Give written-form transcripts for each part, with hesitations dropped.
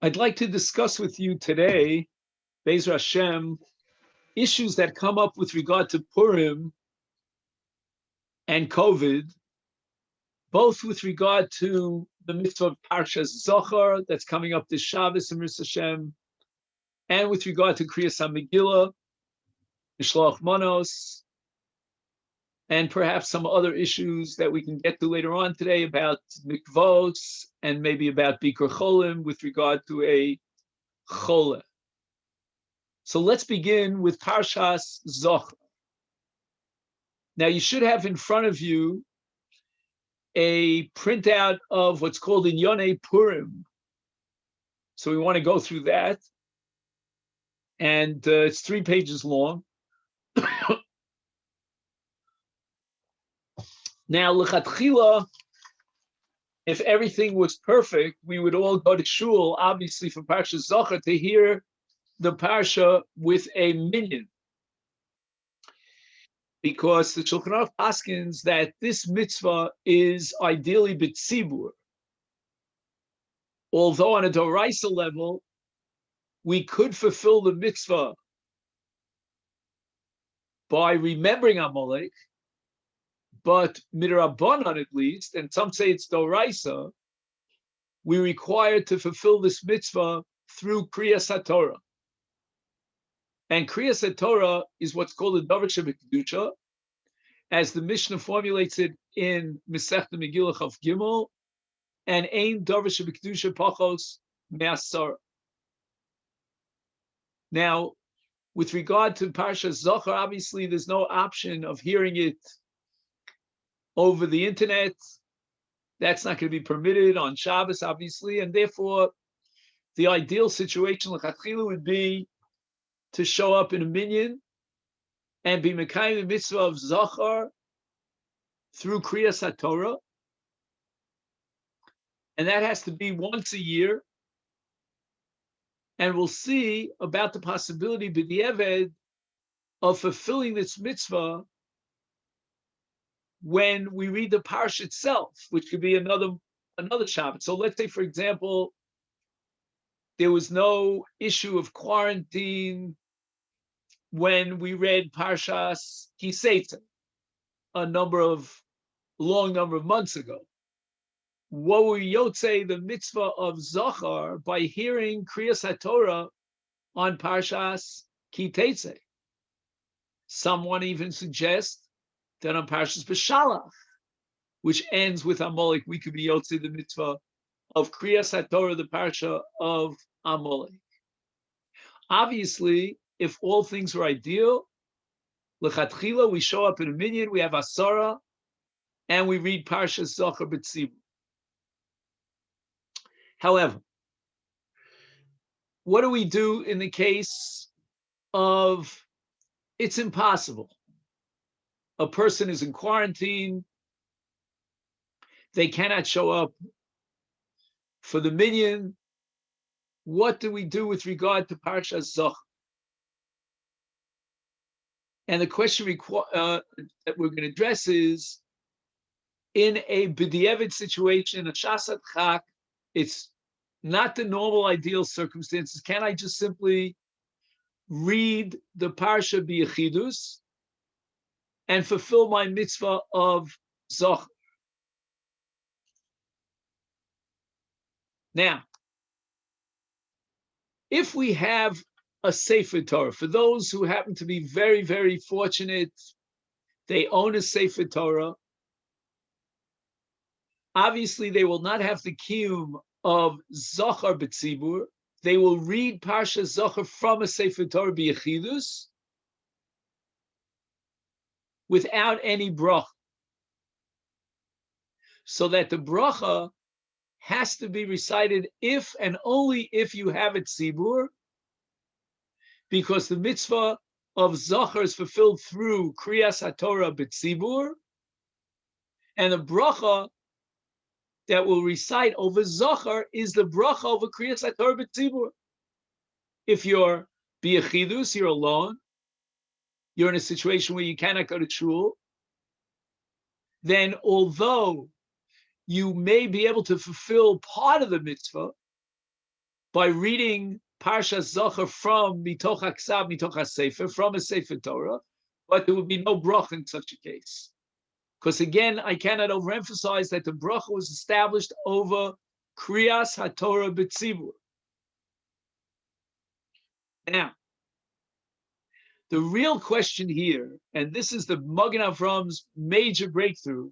I'd like to discuss with you today, Be'ez Hashem, issues that come up with regard to Purim and COVID, both with regard to the mitzvah of Parshas Zohar that's coming up this Shabbos in Ris Hashem, and with regard to Kriyas HaMegillah, Mishloach Manos, and perhaps some other issues that we can get to later on today about mikvos and maybe about Bikur Cholim with regard to a Chole. So let's begin with Parshas Zohar. Now you should have in front of you a printout of what's called in Yonei Purim. So we want to go through that. And it's 3 pages long. Now, l'chatchila, if everything was perfect, we would all go to shul, obviously, for Parsha Zohar to hear the Parsha with a minyan. Because the Shulchan Aruch paskins that this mitzvah is ideally b'tzibur. Although on a doraisa level, we could fulfill the mitzvah by remembering Amalek, but midrabanan at least, and some say it's doraisa, we require to fulfill this mitzvah through Kriyas HaTorah. And Kriyas HaTorah is what's called a davar shebekdusha, as the Mishnah formulates it in Masechta Megillah Chav Gimel, and ein davar shebekdusha pachos me'asara. Now, with regard to Parshas Zohar, obviously there's no option of hearing it over the internet. That's not going to be permitted on Shabbos, obviously, and therefore the ideal situation l'chatchila would be to show up in a minyan and be mekayim the mitzvah of Zohar through Kriyas HaTorah, and that has to be once a year. And we'll see about the possibility b'di'eved of fulfilling this mitzvah when we read the parsha itself, which could be another Shabbat. So let's say, for example, there was no issue of quarantine when we read Parshas Kiseitza a long number of months ago. What were Yotzei the mitzvah of Zohar by hearing Kriyas HaTorah on Parshas Kiseitza? Someone even suggests that on Parshas B'Shalach, which ends with Amalek, we could be Yotzei the mitzvah of Kriyas HaTorah, the Parsha of Amalek. Obviously, if all things were ideal, l'chatchila, we show up in a minyan, we have Asara, and we read Parshas Zohar B'Tzibur. However, what do we do in the case of it's impossible? A person is in quarantine, they cannot show up for the minyan. What do we do with regard to Parshas Zohar? And the question that we're going to address is, in a b'di'eved situation, a shasat chak, it's not the normal ideal circumstances. Can I just simply read the parsha b'yechidus and fulfill my mitzvah of Zohar? Now, if we have a Sefer Torah, for those who happen to be very, very fortunate, they own a Sefer Torah, obviously they will not have the kiyum of Zohar B'Tzibur. They will read Parsha Zohar from a Sefer Torah b'yechidus without any bracha. So that the bracha has to be recited if and only if you have it tzibur, because the mitzvah of Zohar is fulfilled through Kriyas HaTorah b'tzibur, and the bracha that will recite over Zohar is the bracha over Kriyas HaTorah b'tzibur. If you're b'yechidus, you're alone, you're in a situation where you cannot go to shul, then although you may be able to fulfill part of the mitzvah, by reading Parshas Zachor from Mitoch HaKsav, Mitoch HaSefer, from a Sefer Torah, but there would be no bracha in such a case. Because again, I cannot overemphasize that the bracha was established over Kriyas HaTorah B'tzibur. Now, the real question here, and this is the Magen Avram's major breakthrough,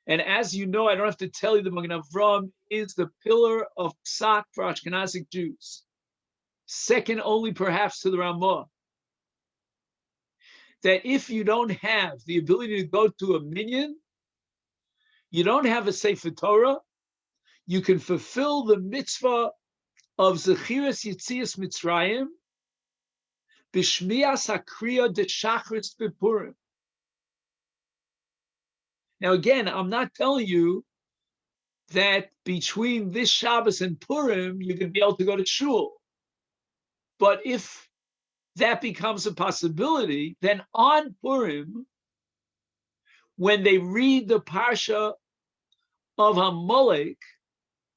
and as you know, I don't have to tell you, the Magen Avram is the pillar of Psak for Ashkenazic Jews, second only perhaps to the Ramah. That if you don't have the ability to go to a minyan, you don't have a Sefer Torah, you can fulfill the mitzvah of Zechiras Yetzias Mitzrayim, B'Shmias HaKriya de Shachris B'Purim. Now again, I'm not telling you that between this Shabbos and Purim, you're going to be able to go to shul. But if that becomes a possibility, then on Purim, when they read the Parsha of Amalek,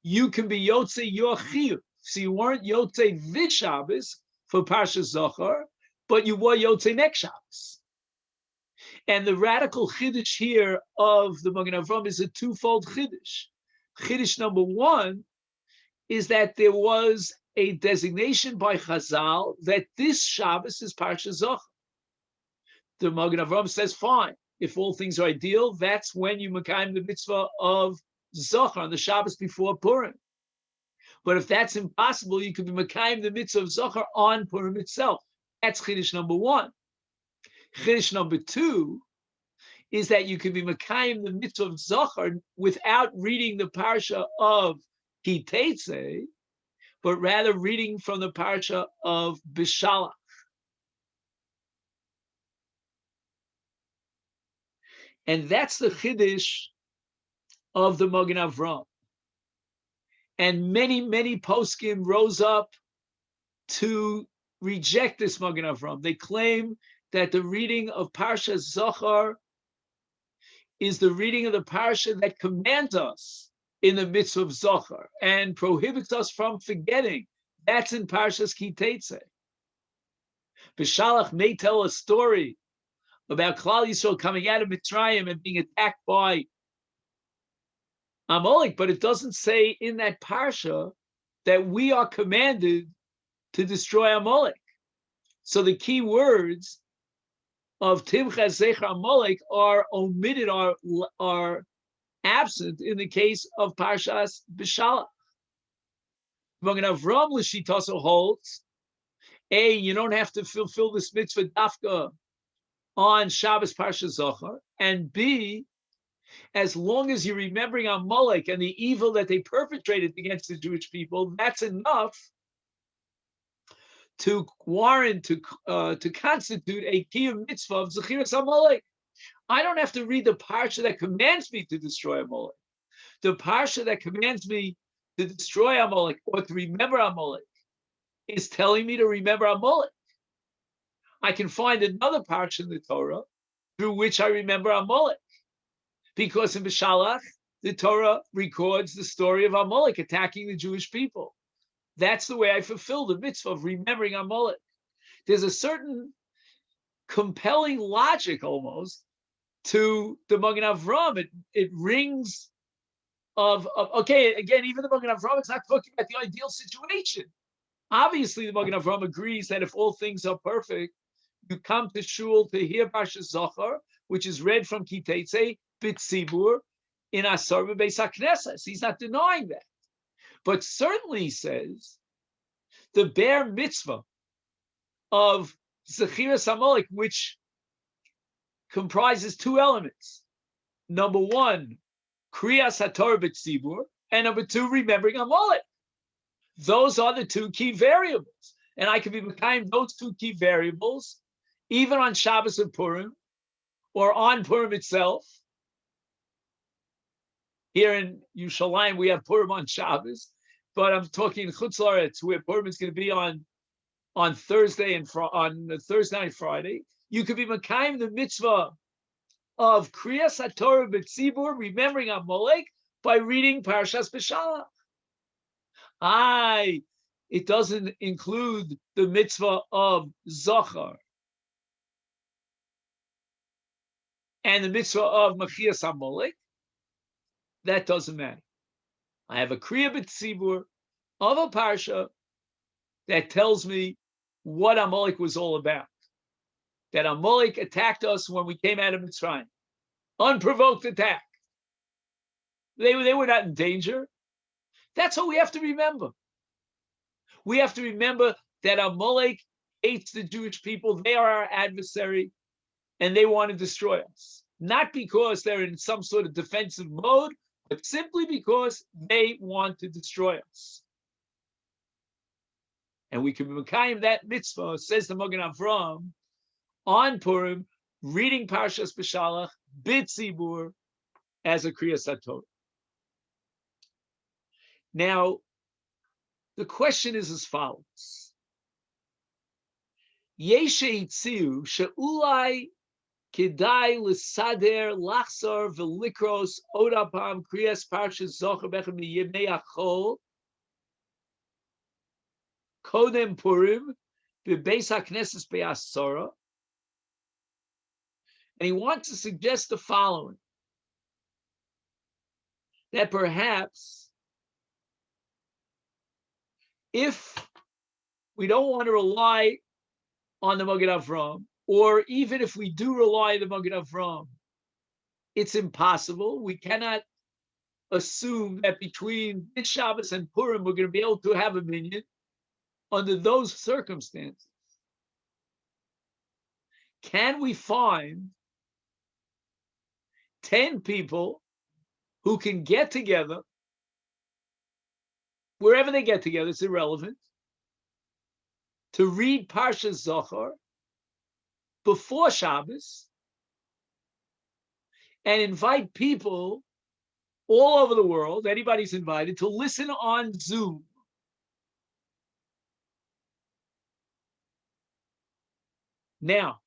you can be Yotzei Yochiyuv. So you weren't Yotzei this Shabbos for Parsha Zachor, but you were Yotzei next Shabbos. And the radical chiddush here of the Magen Avram is a twofold chiddush. Chiddush number one is that there was a designation by Chazal that this Shabbos is Parsha Zachor. The Magen Avram says, fine, if all things are ideal, that's when you makayim the mitzvah of Zachor on the Shabbos before Purim. But if that's impossible, you could be makayim the mitzvah of Zachor on Purim itself. That's chiddush number one. Chiddush number two is that you can be makayim the mitzvah of Zachor without reading the parsha of Ki Teitzei, but rather reading from the parsha of Bishalach. And that's the chiddush of the Magen Avram. And many, many poskim rose up to reject this Magen Avram. They claim that the reading of Parsha Zachor is the reading of the parsha that commands us in the mitzvah of Zachor and prohibits us from forgetting. That's in Parshas Ki Teitzei. Bishalach may tell a story about Klal Yisrael coming out of Mitzrayim and being attacked by Amalek, but it doesn't say in that parsha that we are commanded to destroy Amalek. So the key words of Timcha Zecher Amalek are omitted, are absent in the case of Parshas Bishalach. Magen Avram L'shita also holds, A, you don't have to fulfill this mitzvah dafka on Shabbos Parsha Zachor, and B, as long as you're remembering Amalek and the evil that they perpetrated against the Jewish people, that's enough to warrant, to constitute a kiyum mitzvah of Zechiras Amalek. I don't have to read the parsha that commands me to destroy Amalek. The parsha that commands me to destroy Amalek or to remember Amalek is telling me to remember Amalek. I can find another parsha in the Torah through which I remember Amalek, because in Bishalach, the Torah records the story of Amalek attacking the Jewish people. That's the way I fulfill the mitzvah of remembering Amalek. There's a certain compelling logic almost to the Magen Avram. It rings of okay, again, even the Magen Avram is not talking about the ideal situation. Obviously, the Magen Avram agrees that if all things are perfect, you come to shul to hear Parshas Zachor, which is read from Ki Teitzei B'tzibur in Asar B'Beis HaKnesses. He's not denying that. But certainly he says the bare mitzvah of Zechiras Amalek, which comprises two elements. Number one, Kriyas HaTorah B'tzibur, and number two, remembering Amalek. Those are the two key variables. And I can be behind those two key variables, even on Shabbos and Purim, or on Purim itself. Here in Yerushalayim, we have Purim on Shabbos, but I'm talking in Chutz La'aretz, where Purim is going to be on Thursday and on Thursday night, Friday. You could be makayim the mitzvah of Kriyas HaTorah B'tzibur, remembering Amalek, by reading Parshas Bishalach. It doesn't include the mitzvah of Zohar and the mitzvah of Machias HaMolek. That doesn't matter. I have a Kriya B'Tzibur of a Parsha that tells me what Amalek was all about. That Amalek attacked us when we came out of Mitzrayim. Unprovoked attack. They were not in danger. That's what we have to remember. We have to remember that Amalek hates the Jewish people. They are our adversary, and they want to destroy us. Not because they're in some sort of defensive mode, but simply because they want to destroy us. And we can be Mekayim that mitzvah, says the Magen Avraham, on Purim, reading Parshas B'Shalach, B'Tzibur, as a Kriyas HaTorah. Now, the question is as follows. Yeshe Itziu she'ulai kedai l'sader lachzor v'likros odapam Kriyas Parshas Zohar bechem miyemei achol kodem Purim b'beis hakneses be'asora. And he wants to suggest the following, that perhaps if we don't want to rely on the Magen Avraham, or even if we do rely on the Magen Avraham, it's impossible. We cannot assume that between this Shabbos and Purim we're going to be able to have a minyan. Under those circumstances, can we find 10 people who can get together, wherever they get together, it's irrelevant, to read Parshas Zohar before Shabbos and invite people all over the world, anybody's invited, to listen on Zoom? Now,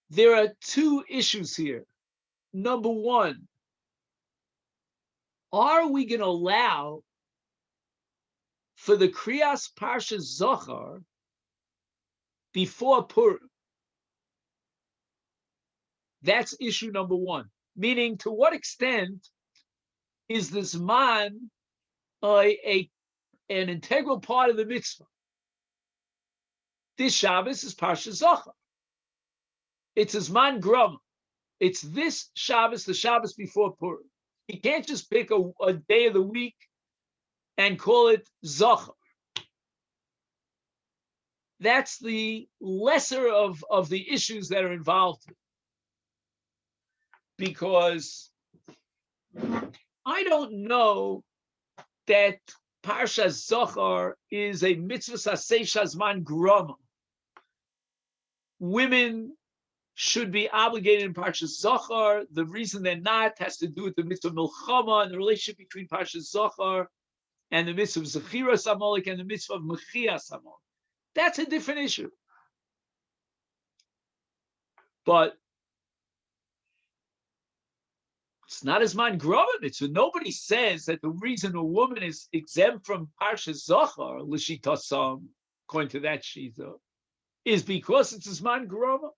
there are two issues here. Number one, are we going to allow for the Kriyas Parshas Zohar before Purim? That's issue number one. Meaning, to what extent is this man an integral part of the mitzvah? This Shabbos is Parshas Zohar. It's a Zman Grum. It's this Shabbos, the Shabbos before Purim. You can't just pick a day of the week and call it Zohar. That's the lesser of the issues that are involved. Because I don't know that Parshas Zohar is a mitzvah saseh shazman grama. Women should be obligated in Parshas Zohar. The reason they're not has to do with the mitzvah milchama and the relationship between Parshas Zohar and the mitzvah of Zechiras Amalek and the mitzvah of Mechias Amalek. That's a different issue. But it's not as man grama mitzvah. Nobody says that the reason a woman is exempt from Parshas Zohar, l'shitasam, according to that shita, is because it's a man grama.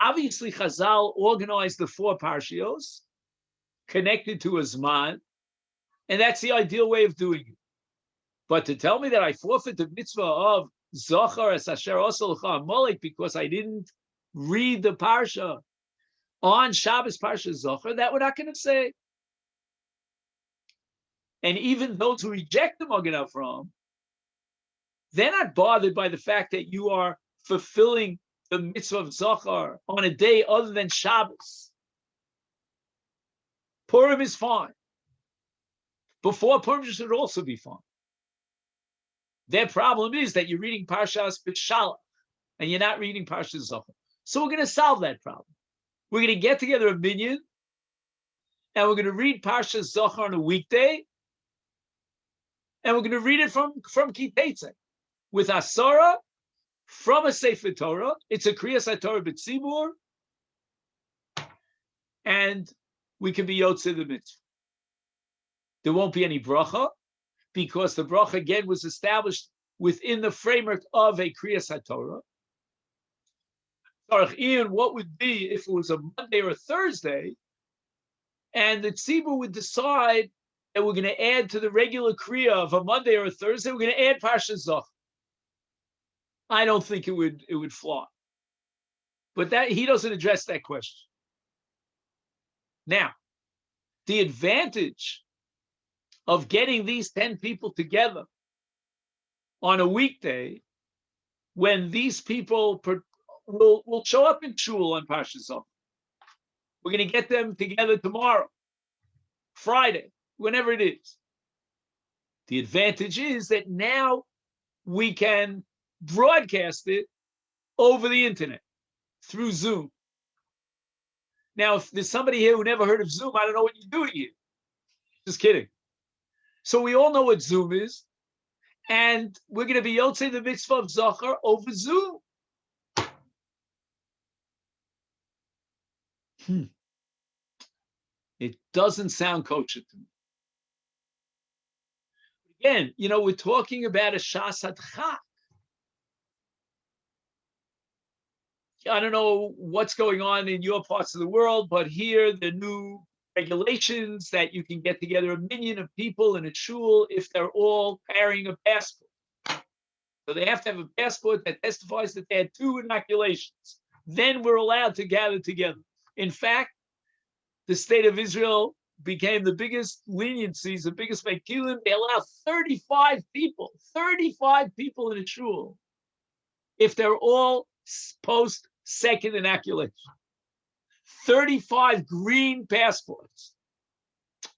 Obviously, Chazal organized the 4 parshios connected to a Zman, and that's the ideal way of doing it. But to tell me that I forfeit the mitzvah of Zohar as Asher Osel Amalek because I didn't read the parsha on Shabbos Parsha Zohar, that we're not going to say. And even those who reject the Magen Avraham, they're not bothered by the fact that you are fulfilling the mitzvah of Zohar on a day other than Shabbos. Purim is fine. Before Purim should also be fine. Their problem is that you're reading Parshas B'Shalach and you're not reading Parshas Zohar. So we're going to solve that problem. We're going to get together a minyan and we're going to read Parshas Zohar on a weekday and we're going to read it from Kiteitzeh with Asara from a Sefer Torah. It's a Kriyas HaTorah B'Tzibur, and we can be Yotzei the mitzvah. There won't be any bracha, because the bracha again was established within the framework of a Kriyas HaTorah. Ian, what would be if it was a Monday or a Thursday, and the tzibur would decide that we're going to add to the regular Kriya of a Monday or a Thursday, we're going to add Parsha Zach. I don't think it would fly. But that he doesn't address that question. Now, the advantage of getting these 10 people together on a weekday, when these people will show up in shul on Parsha Zach. We're going to get them together tomorrow, Friday, whenever it is. The advantage is that now we can broadcast it over the internet through Zoom. Now, if there's somebody here who never heard of Zoom, I don't know what you're doing here. Just kidding. So we all know what Zoom is, and we're going to be Yotzei the mitzvah of Zachar over Zoom. It doesn't sound kosher to me. Again, we're talking about a Shas Hadchak. I don't know what's going on in your parts of the world, but here the new regulations that you can get together a million of people in a shul if they're all carrying a passport. So they have to have a passport that testifies that they had 2 inoculations. Then we're allowed to gather together. In fact, the state of Israel became the biggest leniencies, the biggest mekilim. They allow 35 people in a shul if they're all post-second inoculation. 35 green passports.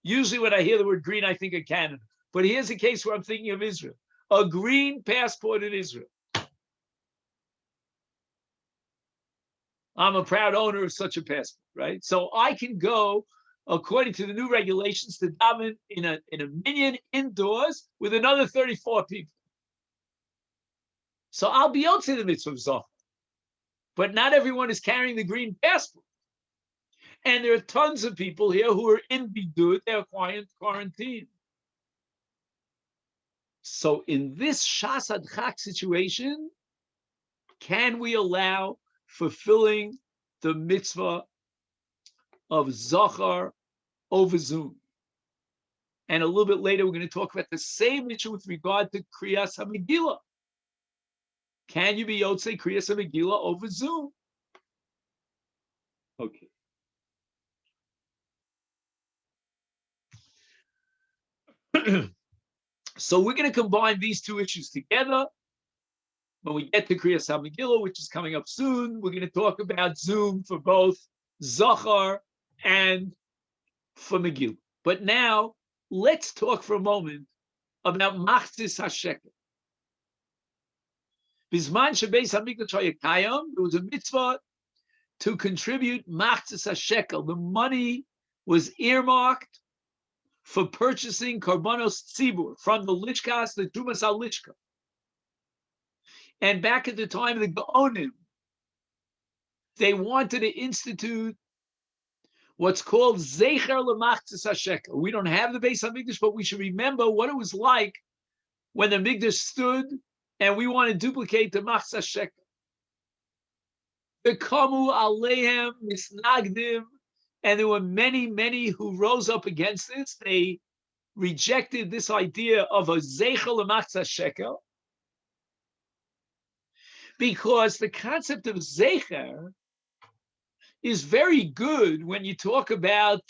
Usually when I hear the word green, I think of Canada. But here's a case where I'm thinking of Israel. A green passport in Israel. I'm a proud owner of such a passport, right? So I can go, according to the new regulations, to daven in a minyan indoors with another 34 people. So I'll be out to the mitzvah of Zachar. But not everyone is carrying the green passport. And there are tons of people here who are in bidud, they're quarantined. So in this Shas Hadchak situation, can we allow fulfilling the mitzvah of Zachar over Zoom? And a little bit later, we're going to talk about the same issue with regard to Kriyas HaMegillah. Can you be Yotzei Kriyas HaMegillah over Zoom? Okay. So we're going to combine these two issues together. When we get to Kriyas HaMegillah, which is coming up soon, we're going to talk about Zoom for both Zachar and for Megillah. But now, let's talk for a moment about Machzis HaShekel. Bizman shebeis hamikdash hayakayam, there was a mitzvah to contribute Machzis HaShekel. The money was earmarked for purchasing Karbanos Tzibur from the Lichkas, the Tumas al-Lichka. And back at the time of the Gaonim, they wanted to institute what's called Zecher L'Machzis HaShekel. We don't have the Beis HaMikdash, but we should remember what it was like when the Mikdash stood, and we want to duplicate the Machzis HaShekel. The Kamu Alehem Misnagdim, and there were many, many who rose up against this. They rejected this idea of a Zecher L'Machzis HaShekel, because the concept of Zecher is very good when you talk about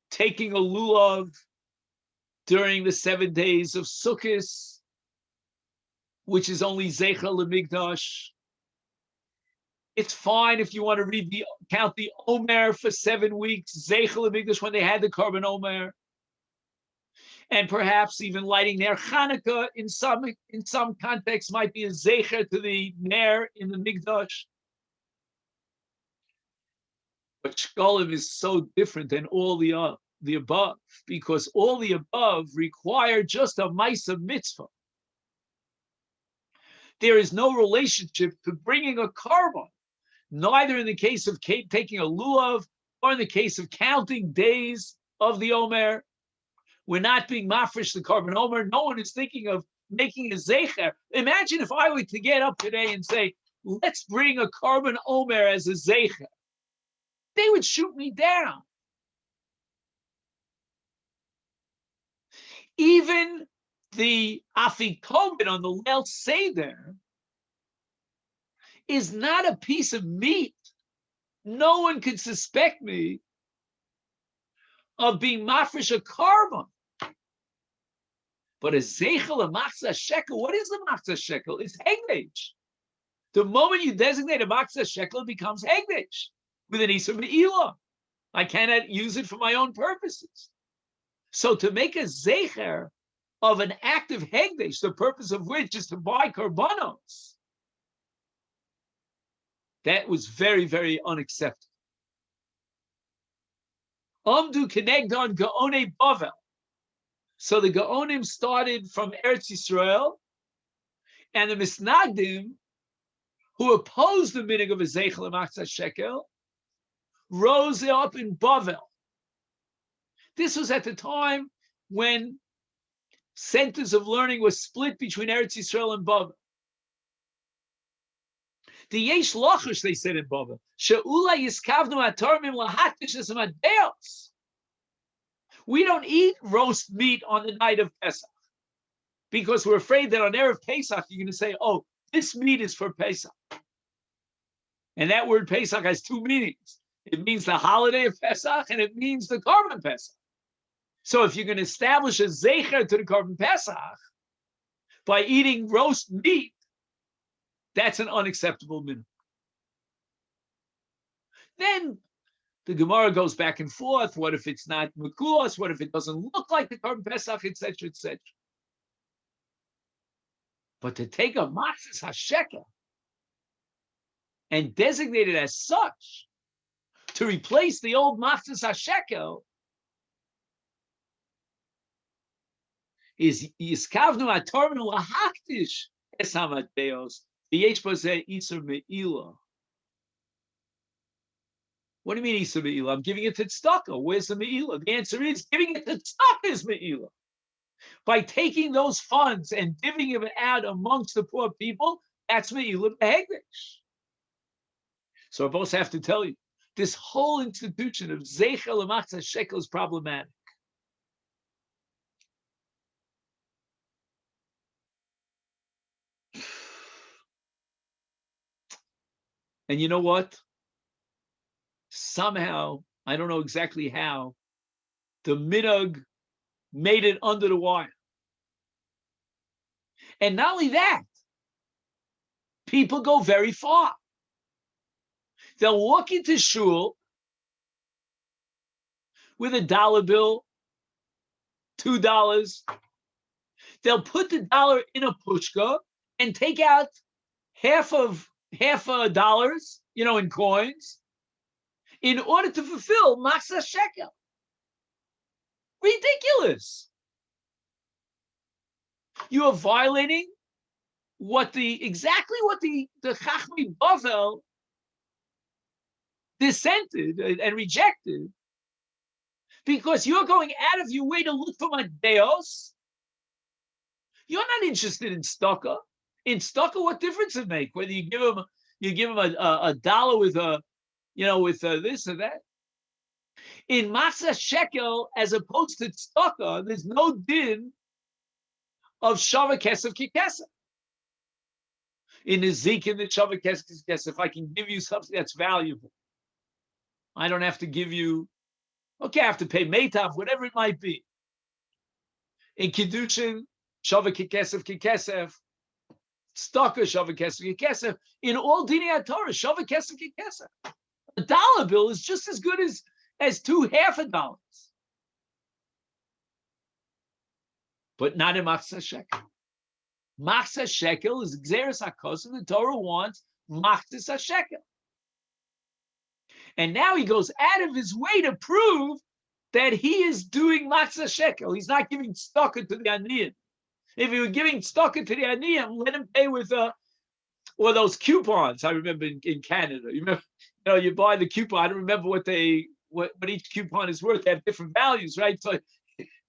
taking a lulav during the 7 days of Sukkot, which is only Zecher L'Mikdash. It's fine if you want to count the Omer for 7 weeks, Zecher L'Mikdash, when they had the Korban Omer. And perhaps even lighting Ner Chanukah in some context might be a Zecher to the Ner in the Mikdash. But Shkolim is so different than all the above, because all the above require just a Maisa mitzvah. There is no relationship to bringing a korban, neither in the case of taking a lulav or in the case of counting days of the Omer. We're not being mafresh the carbon omer. No one is thinking of making a zecher. Imagine if I were to get up today and say, let's bring a carbon omer as a zecher. They would shoot me down. Even the afikomen on the Leil Seder is not a piece of meat. No one could suspect me of being mafresh a carbon. But a zeichel, a machzah shekel, what is the machzah shekel? It's hegdesh. The moment you designate a machzah shekel, it becomes hegdesh with an isur me'ilah. I cannot use it for my own purposes. So to make a zeicher of an act of hegdesh, the purpose of which is to buy karbanos, that was very, very unacceptable. Amdu kenegdon gaone Bavel. So the Gaonim started from Eretz Yisrael, and the Misnagdim, who opposed the minig of a zeichel and machzah shekel, rose up in Bavel. This was at the time when centers of learning were split between Eretz Yisrael and Bavel. The yesh lachush, they said in Bavel, she'ula yiskavnu atarmim lahatish es amadeos. We don't eat roast meat on the night of Pesach because we're afraid that on Erev Pesach, you're going to say, oh, this meat is for Pesach. And that word Pesach has two meanings. It means the holiday of Pesach and it means the Korban Pesach. So if you can establish a zecher to the Korban Pesach by eating roast meat, that's an unacceptable minimum. Then the Gemara goes back and forth. What if it's not mekulos? What if it doesn't look like the Korban Pesach, etc., etc.? But to take a matzis hashekel and designate it as such, to replace the old matzis hashekel, is yiskavnu atormenu lahaktish es hamateos v'yesh bozeh isur me'ilah. What do you mean isur me'ilah? I'm giving it to tzedakah. Where's the me'ilah? The answer is giving it to tzedakah is me'ilah. By taking those funds and divvying them out amongst the poor people, that's me'ilah b'hegdesh. So I both have to tell you, this whole institution of zeichel and machzah shekel is problematic. And you know what? Somehow, I don't know exactly how, the minhag made it under the wire. And not only that, people go very far. They'll walk into shul with $1 bill, $2. They'll put the dollar in a pushka and take out half a dollars, in coins, in order to fulfill machzah shekel. Ridiculous. You are violating exactly what the Chachmei Bavel dissented and rejected, because you're going out of your way to look for madeos. You're not interested in tzedakah. In tzedakah, what difference it make whether you give them a dollar with with this or that? In machzah shekel, as opposed to tzedakah, there's no din of shava kesef kikesef. In the zik, in the shava kesef kikesef, I can give you something that's valuable. I don't have to give you, I have to pay meitav, whatever it might be. In kiddushin, shava kikesef kikesef. Tzedakah, shava kesef kikesef. In all dinei Torah, shava kesef kikesef. $1 bill is just as good as two $half. But not in machzah shekel. Machzah shekel is gzeres hakos, and the Torah wants machzah shekel. And now he goes out of his way to prove that he is doing machzah shekel. He's not giving tzedakah to the aniyim. If he were giving tzedakah to the aniyim, let him pay with or those coupons. I remember in Canada. You remember, you buy the coupon. I don't remember what each coupon is worth. They have different values, right? So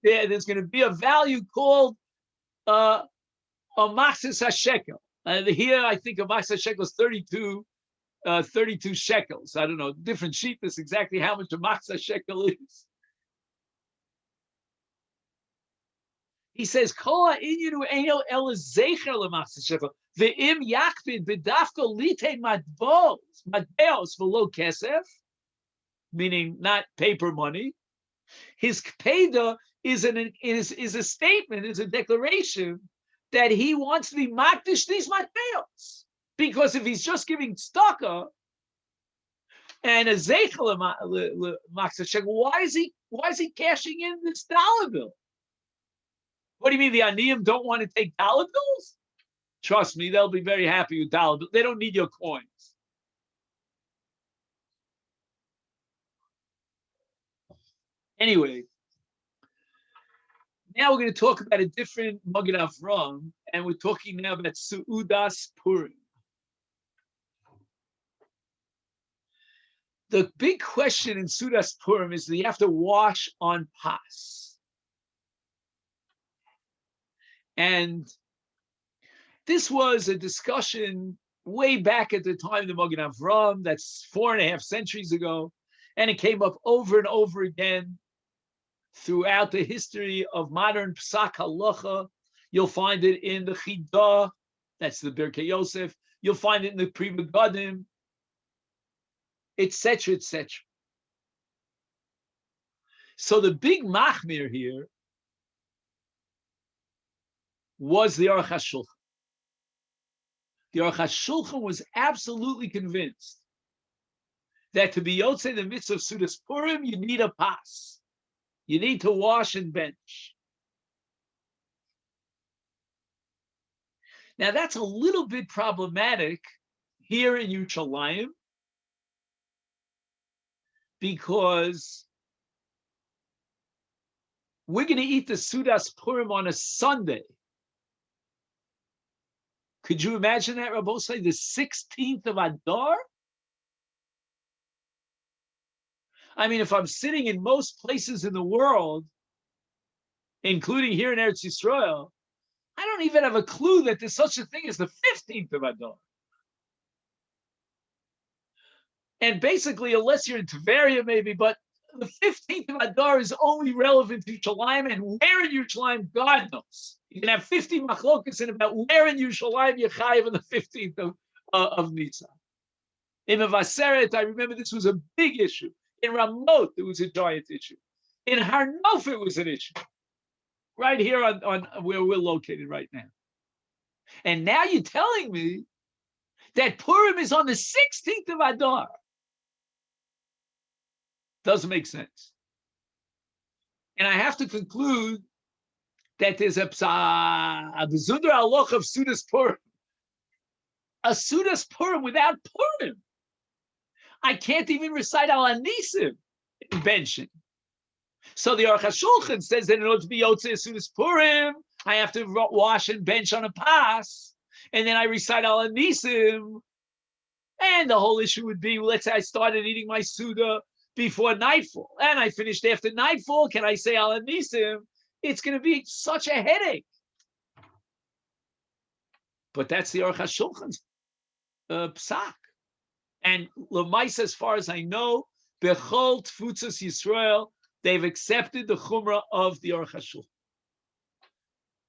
there's going to be a value called a maxis hashekel. Here, I think a maxis hashekel is 32 shekels. I don't know, different sheet is exactly how much a maxis hashekel is. He says, "Kola inyunu eino el zecher lemaxis shekel ve'im yakpid b'dafko lite matbeos v'lo kesef," meaning not paper money. His kpeda is a statement, is a declaration that he wants to be makdish these matbeos, because if he's just giving tzedakah and a zeichel lemaxis shekel, why is he cashing in this dollar bill? What do you mean the aniyim don't want to take dollar bills? Trust me, they'll be very happy with dollar bills. They don't need your coins. Anyway, now we're going to talk about a different Magen Avraham, and we're talking now about Su'udas Purim. The big question in Su'udas Purim is that you have to wash on Pas. And this was a discussion way back at the time of the Magen Avraham, that's 4.5 centuries ago, and it came up over and over again throughout the history of modern Psak Halacha. You'll find it in the Chidah, that's the Birkei Yosef. You'll find it in the Pri Megadim, etc., etc. So the big machmir here was the Aruch HaShulchan. The Aruch HaShulchan was absolutely convinced that to be Yotzei the mitzvah of Sudas Purim, you need a pas. You need to wash and bench. Now that's a little bit problematic here in Yerushalayim, because we're going to eat the Sudas Purim on a Sunday. Could you imagine that, Rabbosai, the 16th of Adar? I mean, if I'm sitting in most places in the world, including here in Eretz Yisrael, I don't even have a clue that there's such a thing as the 15th of Adar. And basically, unless you're in Tveria maybe, but the 15th of Adar is only relevant to Yerushalayim, and where in Yerushalayim, God knows. You can have 50 machlokas in about where in Yerushalayim you're chayiv on the 15th of Nisan. In Mevaseret, I remember this was a big issue. In Ramot, it was a giant issue. In Har Nof, it was an issue. Right here on where we're located right now. And now you're telling me that Purim is on the 16th of Adar. Doesn't make sense. And I have to conclude that there's a Bezundar Aloch of Sudas Purim. A Sudas Purim without Purim. I can't even recite Al Anisim in benching. So the Aruch HaShulchan says that in order to be Yotzei Sudas Purim, I have to wash and bench on a pas, and then I recite Al Anisim. And the whole issue would be, let's say I started eating my Suda before nightfall, and I finished after nightfall. Can I say Al Anisim? It's going to be such a headache. But that's the Aruch HaShulchan's psak. And Lamaisa, as far as I know, Bechol Tfutzas Yisrael, they've accepted the chumrah of the Aruch HaShulchan.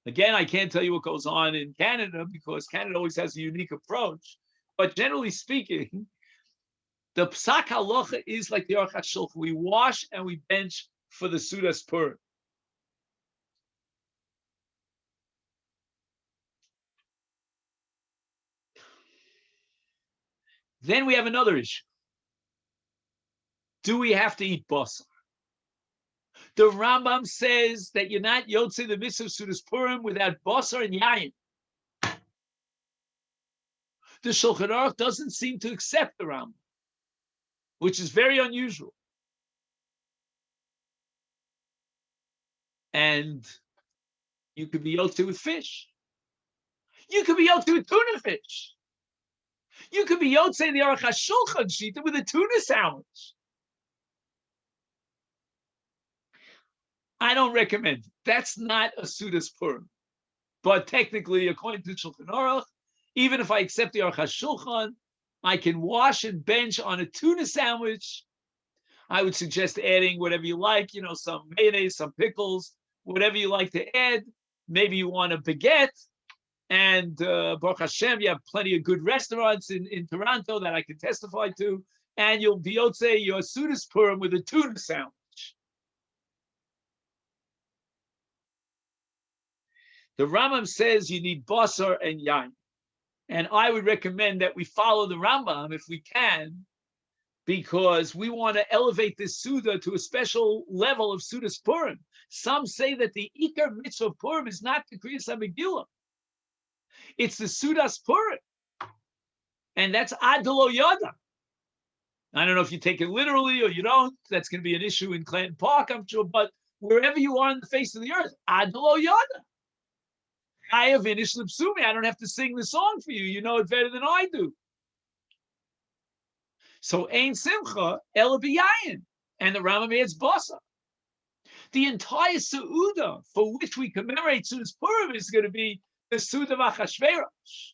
Again, I can't tell you what goes on in Canada, because Canada always has a unique approach. But generally speaking, the psak halacha is like the Aruch HaShulchan. We wash and we bench for the Sudas Purim. Then we have another issue. Do we have to eat basar? The Rambam says that you're not yotzei the mitzvah of Sudas Purim without basar and yayin. The Shulchan Aruch doesn't seem to accept the Rambam, which is very unusual. And you could be yotzei with fish. You could be yotzei with tuna fish. You could be yotzei the Aruch HaShulchan shita with a tuna sandwich. I don't recommend it. That's not a Sudas Purim. But technically, according to Shulchan Aruch, even if I accept the Aruch HaShulchan, I can wash and bench on a tuna sandwich. I would suggest adding whatever you like, some mayonnaise, some pickles, whatever you like to add. Maybe you want a baguette. And Baruch Hashem, you have plenty of good restaurants in Toronto that I can testify to. And you'll be yotze your Sudas Purim with a tuna sandwich. The Rambam says you need basar and yain. And I would recommend that we follow the Rambam if we can, because we want to elevate this Suda to a special level of Sudas Purim. Some say that the Ikar mitzvah of Purim is not the Kriyas HaMegillah. It's the Sudas Purim. And that's Adelo Yada. I don't know if you take it literally or you don't. That's going to be an issue in Clanton Park, I'm sure. But wherever you are on the face of the earth, Adelo Yada. I have Inish Lipsumi. I don't have to sing the song for you. You know it better than I do. So Ein Simcha, Ela B'Yayin. And the Rambam adds Basa. The entire Seuda for which we commemorate Sudas Purim is going to be the Seuda of Achashverosh.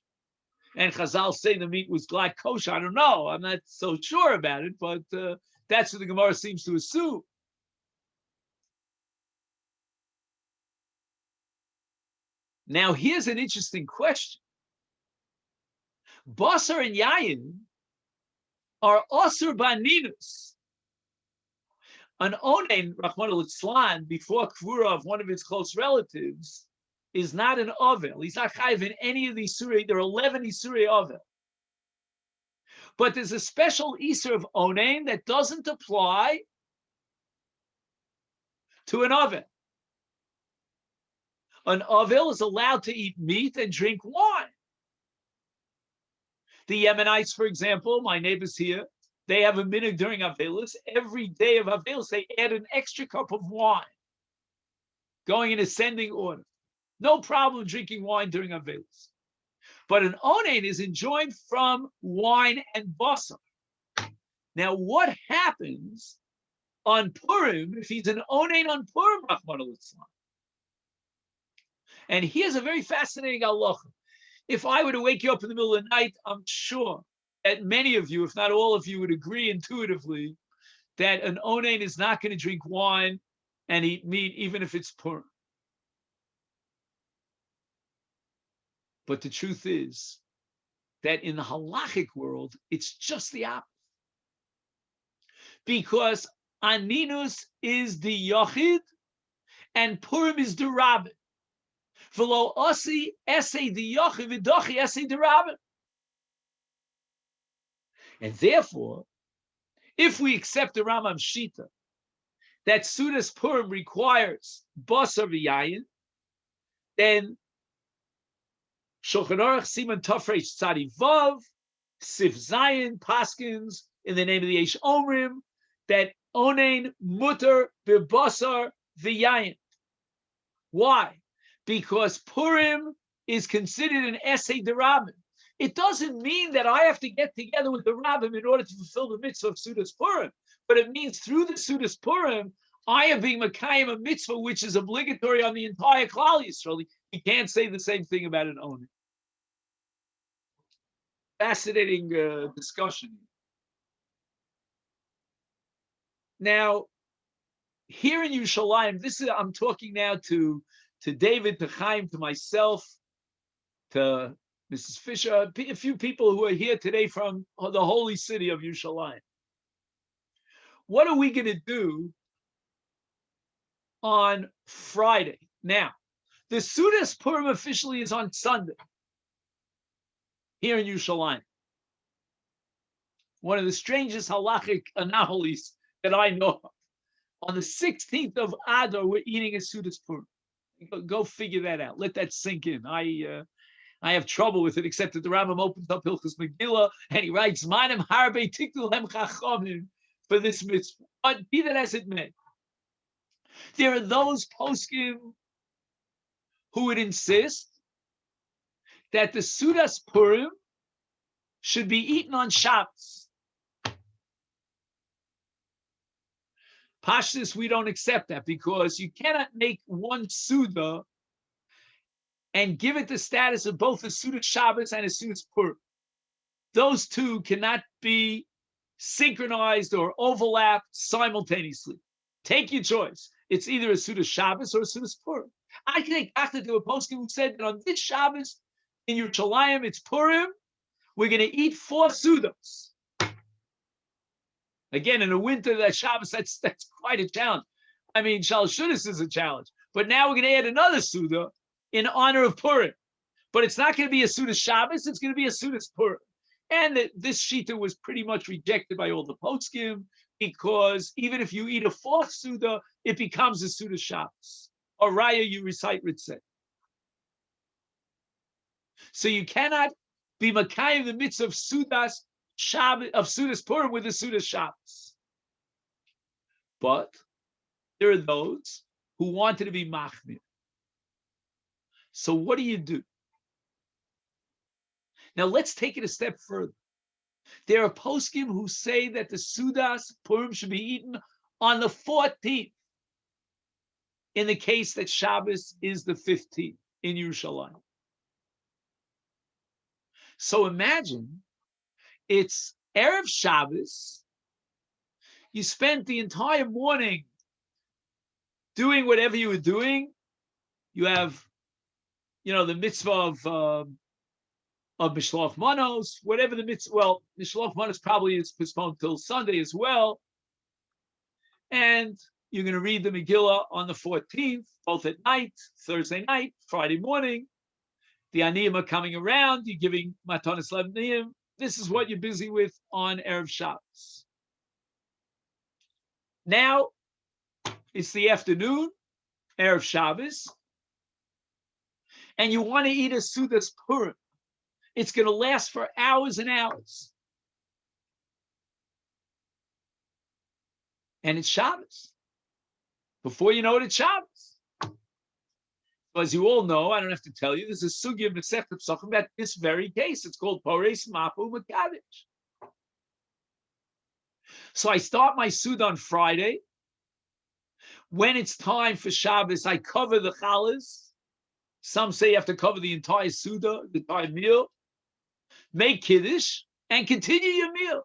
And Chazal say the meat was glad kosher. I don't know. I'm not so sure about it, but that's what the Gemara seems to assume. Now, here's an interesting question. Basar and Yayin are Osir Baninus. An Onen, Rahman al-Itzlan, before Kvura of one of its close relatives, is not an Ovel. He's not Chayiv in any of these Surah. There are 11 Isurei Ovel. But there's a special Isur of Onen that doesn't apply to an Ovel. An Ovel is allowed to eat meat and drink wine. The Yemenites, for example, my neighbors here, they have a minhag during Avelis. Every day of Avelis, they add an extra cup of wine, going in ascending order. No problem drinking wine during Avelis. But an Onen is enjoined from wine and basar. Now, what happens on Purim if he's an Onen on Purim, Rahman al-Islam? And here's a very fascinating halacha. If I were to wake you up in the middle of the night, I'm sure that many of you, if not all of you, would agree intuitively that an Onen is not going to drink wine and eat meat, even if it's Purim. But the truth is that in the halachic world, it's just the opposite. Because Aninus is the Yachid and Purim is the Rabbin. V'lo osi esei the Yachid v'dochi esei the Rabbin. And therefore, if we accept the Rambam Shita that Sudas Purim requires basar v'yayin, then Shulchan Aruch Siman Tafresh Tzadi Vav Sif Zayin Paskins in the name of the Eish Omrim that Onen Mutter B'Basar V'Yayin. Why? Because Purim is considered an Esei D'Rabbin. It doesn't mean that I have to get together with the Rabbim in order to fulfill the mitzvah of Sudas Purim, but it means through the Sudas Purim, I am being Makayim a mitzvah which is obligatory on the entire Klal Yisrael. You can't say the same thing about an Onen. Fascinating discussion. Now, here in Yerushalayim, I'm talking now to David, to Chaim, to myself, to Mrs. Fisher, a few people who are here today from the holy city of Yerushalayim. What are we going to do on Friday? Now, the Sudas Purim officially is on Sunday here in Yerushalayim. One of the strangest halachic anomalies that I know of. On the 16th of Adar, we're eating a Sudas Purim. Go figure that out. Let that sink in. I have trouble with it, except that the Rambam opens up Hilchos Megillah and he writes, "Manim harbe tiknu lem chachamim," for this mitzvah. But be that as it may, there are those poskim who would insist that the Sudas Purim should be eaten on Shabbos. Pashtus, we don't accept that because you cannot make one Suda and give it the status of both a Suda Shabbos and a Suda Purim. Those two cannot be synchronized or overlapped simultaneously. Take your choice. It's either a Suda Shabbos or a Suda Purim. I think after there were poskim who said that on this Shabbos in Yerushalayim it's Purim, we're going to eat 4 Sudas. Again, in the winter, that Shabbos, that's quite a challenge. I mean, Shalosh Sudas is a challenge. But now we're going to add another Suda in honor of Purim. But it's not going to be a Suda Shabbos, it's going to be a Suda Purim. And this Shita was pretty much rejected by all the poskim because even if you eat a 4th Suda, it becomes a Suda Shabbos. Or Raya, you recite Ritzeh. So you cannot be Makayim the mitzvah of Sudas Shabbos, of Sudas Purim with the Sudas Shabbos. But there are those who wanted to be Machmir. So what do? Now let's take it a step further. There are poskim who say that the Sudas Purim should be eaten on the 14th, in the case that Shabbos is the 15th in Yerushalayim. So imagine it's Erev Shabbos. You spent the entire morning doing whatever you were doing. You have, the mitzvah of Mishloach Manos, whatever the mitzvah. Well, Mishloach Manos probably is postponed till Sunday as well. And you're going to read the Megillah on the 14th, both at night, Thursday night, Friday morning. The Aniyim are coming around. You're giving Matanis Levaniyim. This is what you're busy with on Erev Shabbos. Now, it's the afternoon, Erev Shabbos, and you want to eat a Sudas Purim. It's going to last for hours and hours. And it's Shabbos. Before you know it, it's Shabbos. As you all know, I don't have to tell you, there's a sugya of Masechet Pesachim about this very case. It's called Pores Mapu Makadesh. So I start my Suda on Friday. When it's time for Shabbos, I cover the Chalas. Some say you have to cover the entire Suda, the entire meal. Make Kiddush, and continue your meal.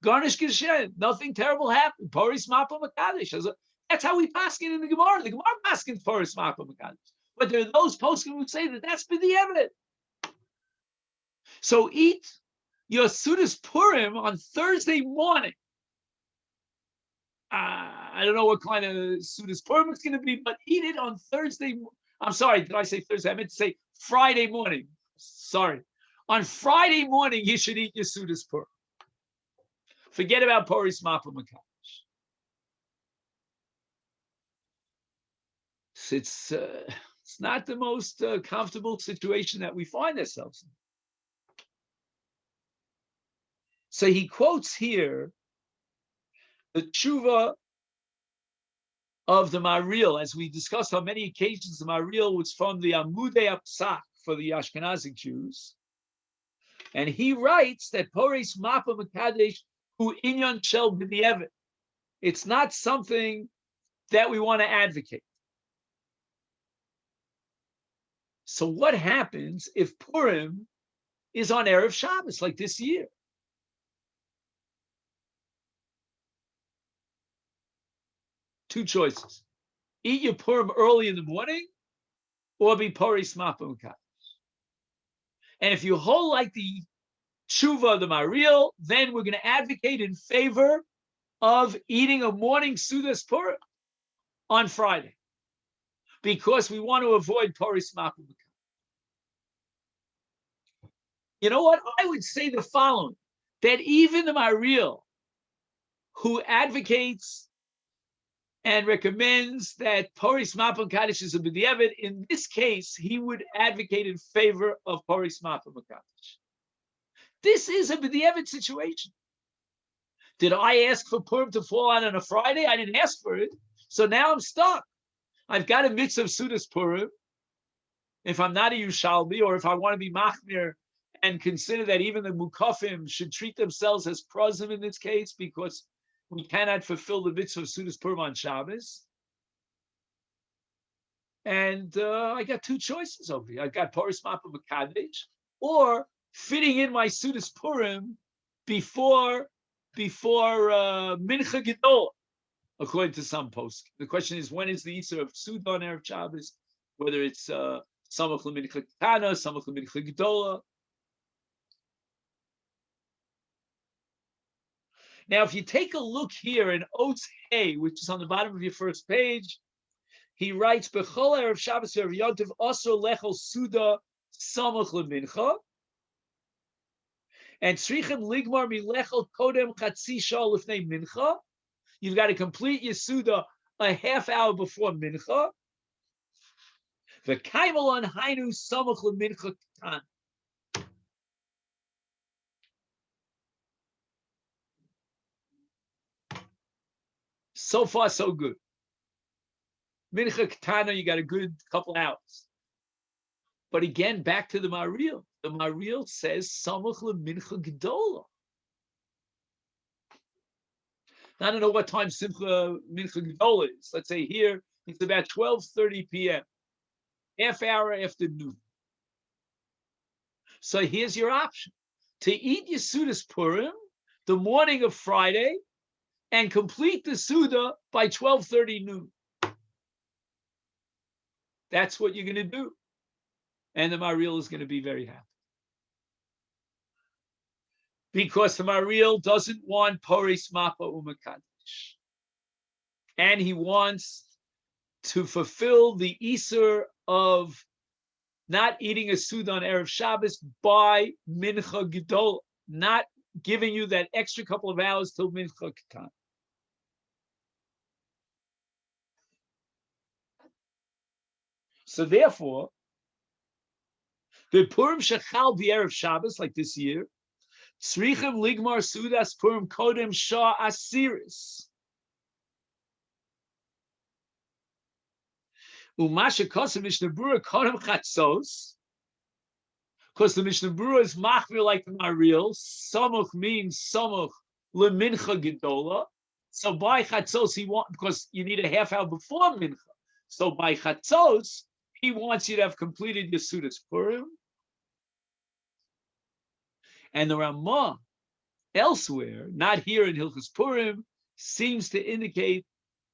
Garnish Kishen. Nothing terrible happened. Pores Mapu Makadesh. That's how we paskin in the Gemara. The Gemara paskins Pores Mapu Makadesh. But there are those poskim who say that that's b'diavad. So eat your Sudas Purim on Thursday morning. I don't know what kind of Sudas Purim it's going to be, but eat it on Thursday. I'm sorry, did I say Thursday? I meant to say Friday morning. Sorry. On Friday morning, you should eat your Sudas Purim. Forget about Pores Mapu Makadesh. It's not the most comfortable situation that we find ourselves in. So he quotes here the tshuva of the Maril. As we discussed on many occasions, the Maril was from the Amudei Apsak for the Ashkenazic Jews. And he writes that Pores Mapu Makadesh hu inyan shel b'diavad. It's not something that we want to advocate. So what happens if Purim is on Erev Shabbos, like this year? Two choices. Eat your Purim early in the morning or be Pores Mapu Makadesh. And if you hold like the tshuva of the Maril, then we're going to advocate in favor of eating a morning Sudas Purim on Friday, because we want to avoid Pores Mapu Makadesh. You know what? I would say the following, that even the Maril, who advocates and recommends that Pores Mapu Makadesh is a b'diavad, in this case, he would advocate in favor of Pores Mapu Makadesh. This is a b'diavad situation. Did I ask for Purim to fall on a Friday? I didn't ask for it. So now I'm stuck. I've got a mitzvah of Sudas Purim. If I'm not a Yushalmi, or if I want to be Machmir and consider that even the Mukafim should treat themselves as prozim in this case, because we cannot fulfill the mitzvah of Sudas Purim on Shabbos. And I got two choices over here. I got Paris Mapa Makadesh, or fitting in my Sudas Purim before Mincha Gedol, according to some posts. The question is, when is the Easter of Sudan Erev Shabbos? Whether it's Samach L'Mincha Ketana, Samach L'Mincha Gedola. Now, if you take a look here in Oates Hay, which is on the bottom of your first page, he writes, B'chol Erev Shabbos Erev Yontiv Osor Lechol Suda Samach L'Mincha, and Tzrichem Ligmar Milechol Kodem Chatzi Shah Lifnei Mincha. You've got to complete your Suda a half hour before Mincha. V'kaimal on Hainu Samach L'Mincha Katan. So far, so good. Mincha Ketana, you got a good couple hours. But again, back to the Maril. The Maril says Samach LeMincha Gedola. I don't know what time Simcha Mincha Gedola is. Let's say here it's about 12:30 p.m. Half hour after noon. So here's your option: to eat your Sudas Purim the morning of Friday and complete the Suda by 12:30 noon. That's what you're going to do. And the Maril is going to be very happy. Because the Maril doesn't want Poris Mapa Umakadesh. And he wants to fulfill the Isur of not eating a Suda on Erev Shabbos by Mincha Gedol, not giving you that extra couple of hours till Mincha Ketan. So therefore, the Purim Shechal B'Erev Shabbos, like this year, Tzrichem Ligmar Sudas Purim Kodem Shah Asiris. Umasha Kosa Mishnah Berurah Kodem Chatzos, because the Mishnah Berurah is machmir like the Maril. Samuch means Samuch LeMincha Gedola. So by Chatzos, he wants, because you need a half hour before Mincha. So by Chatzos, he wants you to have completed your Sudas Purim. And the Ramah elsewhere, not here in Hilchos Purim, seems to indicate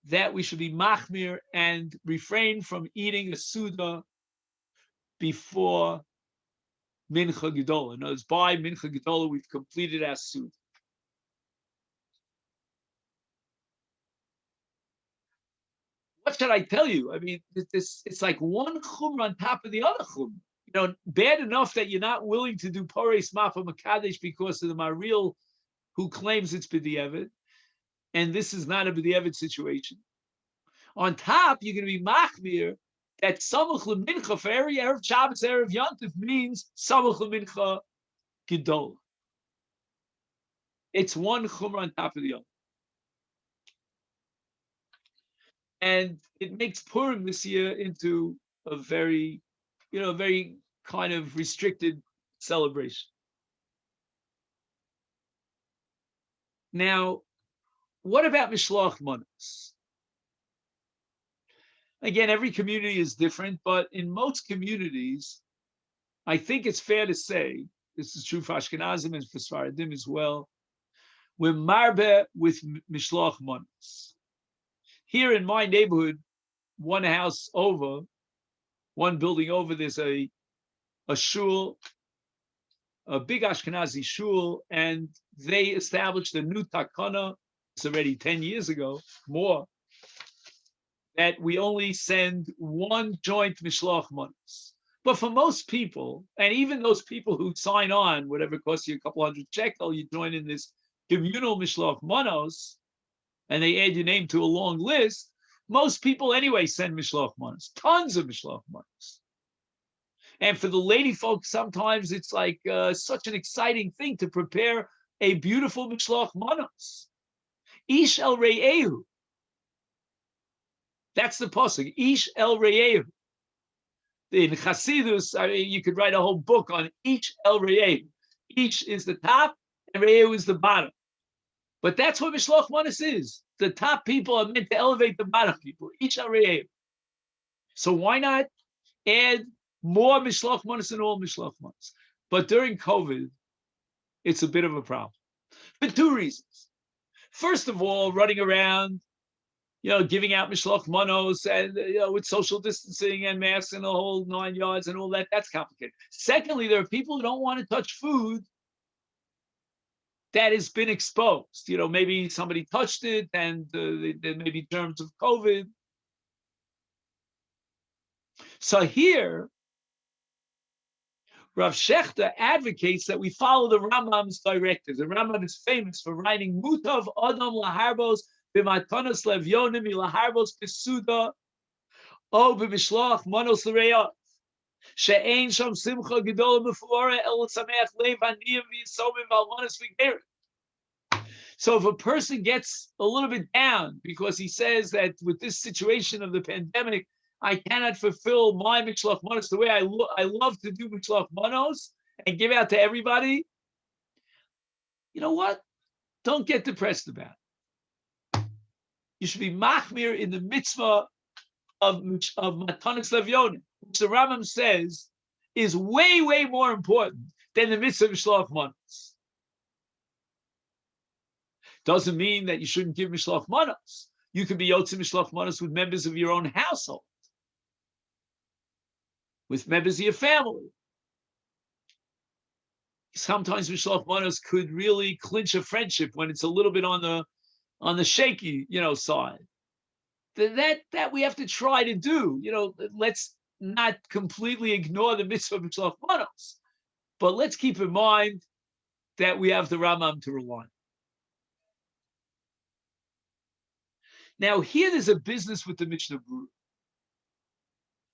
that we should be machmir and refrain from eating a Suda before Mincha Gedola. In other words, by Mincha Gedola, we've completed our Suda. What should I tell you? I mean, it's like one chumrah on top of the other chumrah. You know, bad enough that you're not willing to do Poris Mapa Makadesh because of the Maril who claims it's B'di'evet, and this is not a B'di'evet situation. On top, you're going to be machmir that Samach L'Mincha for every Erev Shabbos, Erev Yontif means Samach L'Mincha Gedol. It's one chumrah on top of the other. And it makes Purim this year into a very, very kind of restricted celebration. Now, what about Mishloach Manos? Again, every community is different, but in most communities, I think it's fair to say, this is true for Ashkenazim and for Sfaradim as well, we're marbe with Mishloach Manos. Here in my neighborhood, one house over, one building over, there's a shul, a big Ashkenazi shul, and they established a new takana, it's already 10 years ago, more, that we only send one joint Mishloach Manos. But for most people, and even those people who sign on, whatever costs you a couple hundred shekel, you join in this communal Mishloach Manos, and they add your name to a long list, most people anyway send Mishloach Manos, tons of Mishloach Manos. And for the lady folks, sometimes it's like such an exciting thing to prepare a beautiful Mishloach Manos. Ish el Re'ehu. That's the pasuk. Ish el Re'ehu. In Chasidus, I mean, you could write a whole book on Ish el Re'ehu. Ish is the top, and Re'ehu is the bottom. But that's what Mishloach Manos is. The top people are meant to elevate the bottom people. Each are. So why not add more Mishloach Manos and all Mishloach Manos? But during COVID, it's a bit of a problem for two reasons. First of all, running around, giving out Mishloach Manos and, with social distancing and masks and the whole 9 yards and all that, that's complicated. Secondly, there are people who don't want to touch food that has been exposed. Maybe somebody touched it and there may be germs of COVID. So here, Rav Shechter advocates that we follow the Rambam's directives. The Rambam is famous for writing Mutav Adam Laharbos b'matanos levyonim ilaharbos b'suda o b'mishloach manos l'reyot she'ein sham simcha gedola mefuora el sameach lev aniyim v'yisomim v'almanos v'gerim. So if a person gets a little bit down because he says that with this situation of the pandemic, I cannot fulfill my Mishloach Manos the way I love to do Mishloach Manos and give out to everybody. You know what? Don't get depressed about it. You should be machmir in the mitzvah of Matanos Levyonim, which the Rambam says is way, way more important than the mitzvah of Mishloach Manos. Doesn't mean that you shouldn't give Mishloach Manos. You can be Yotze Mishloach Manos with members of your own household, with members of your family. Sometimes Mishloach Manos could really clinch a friendship when it's a little bit on the shaky, side. That we have to try to do. Let's not completely ignore the mitzvah of Mishloach Manos, but let's keep in mind that we have the Rambam to rely on. Now here there's a business with the Mishnah Berurah.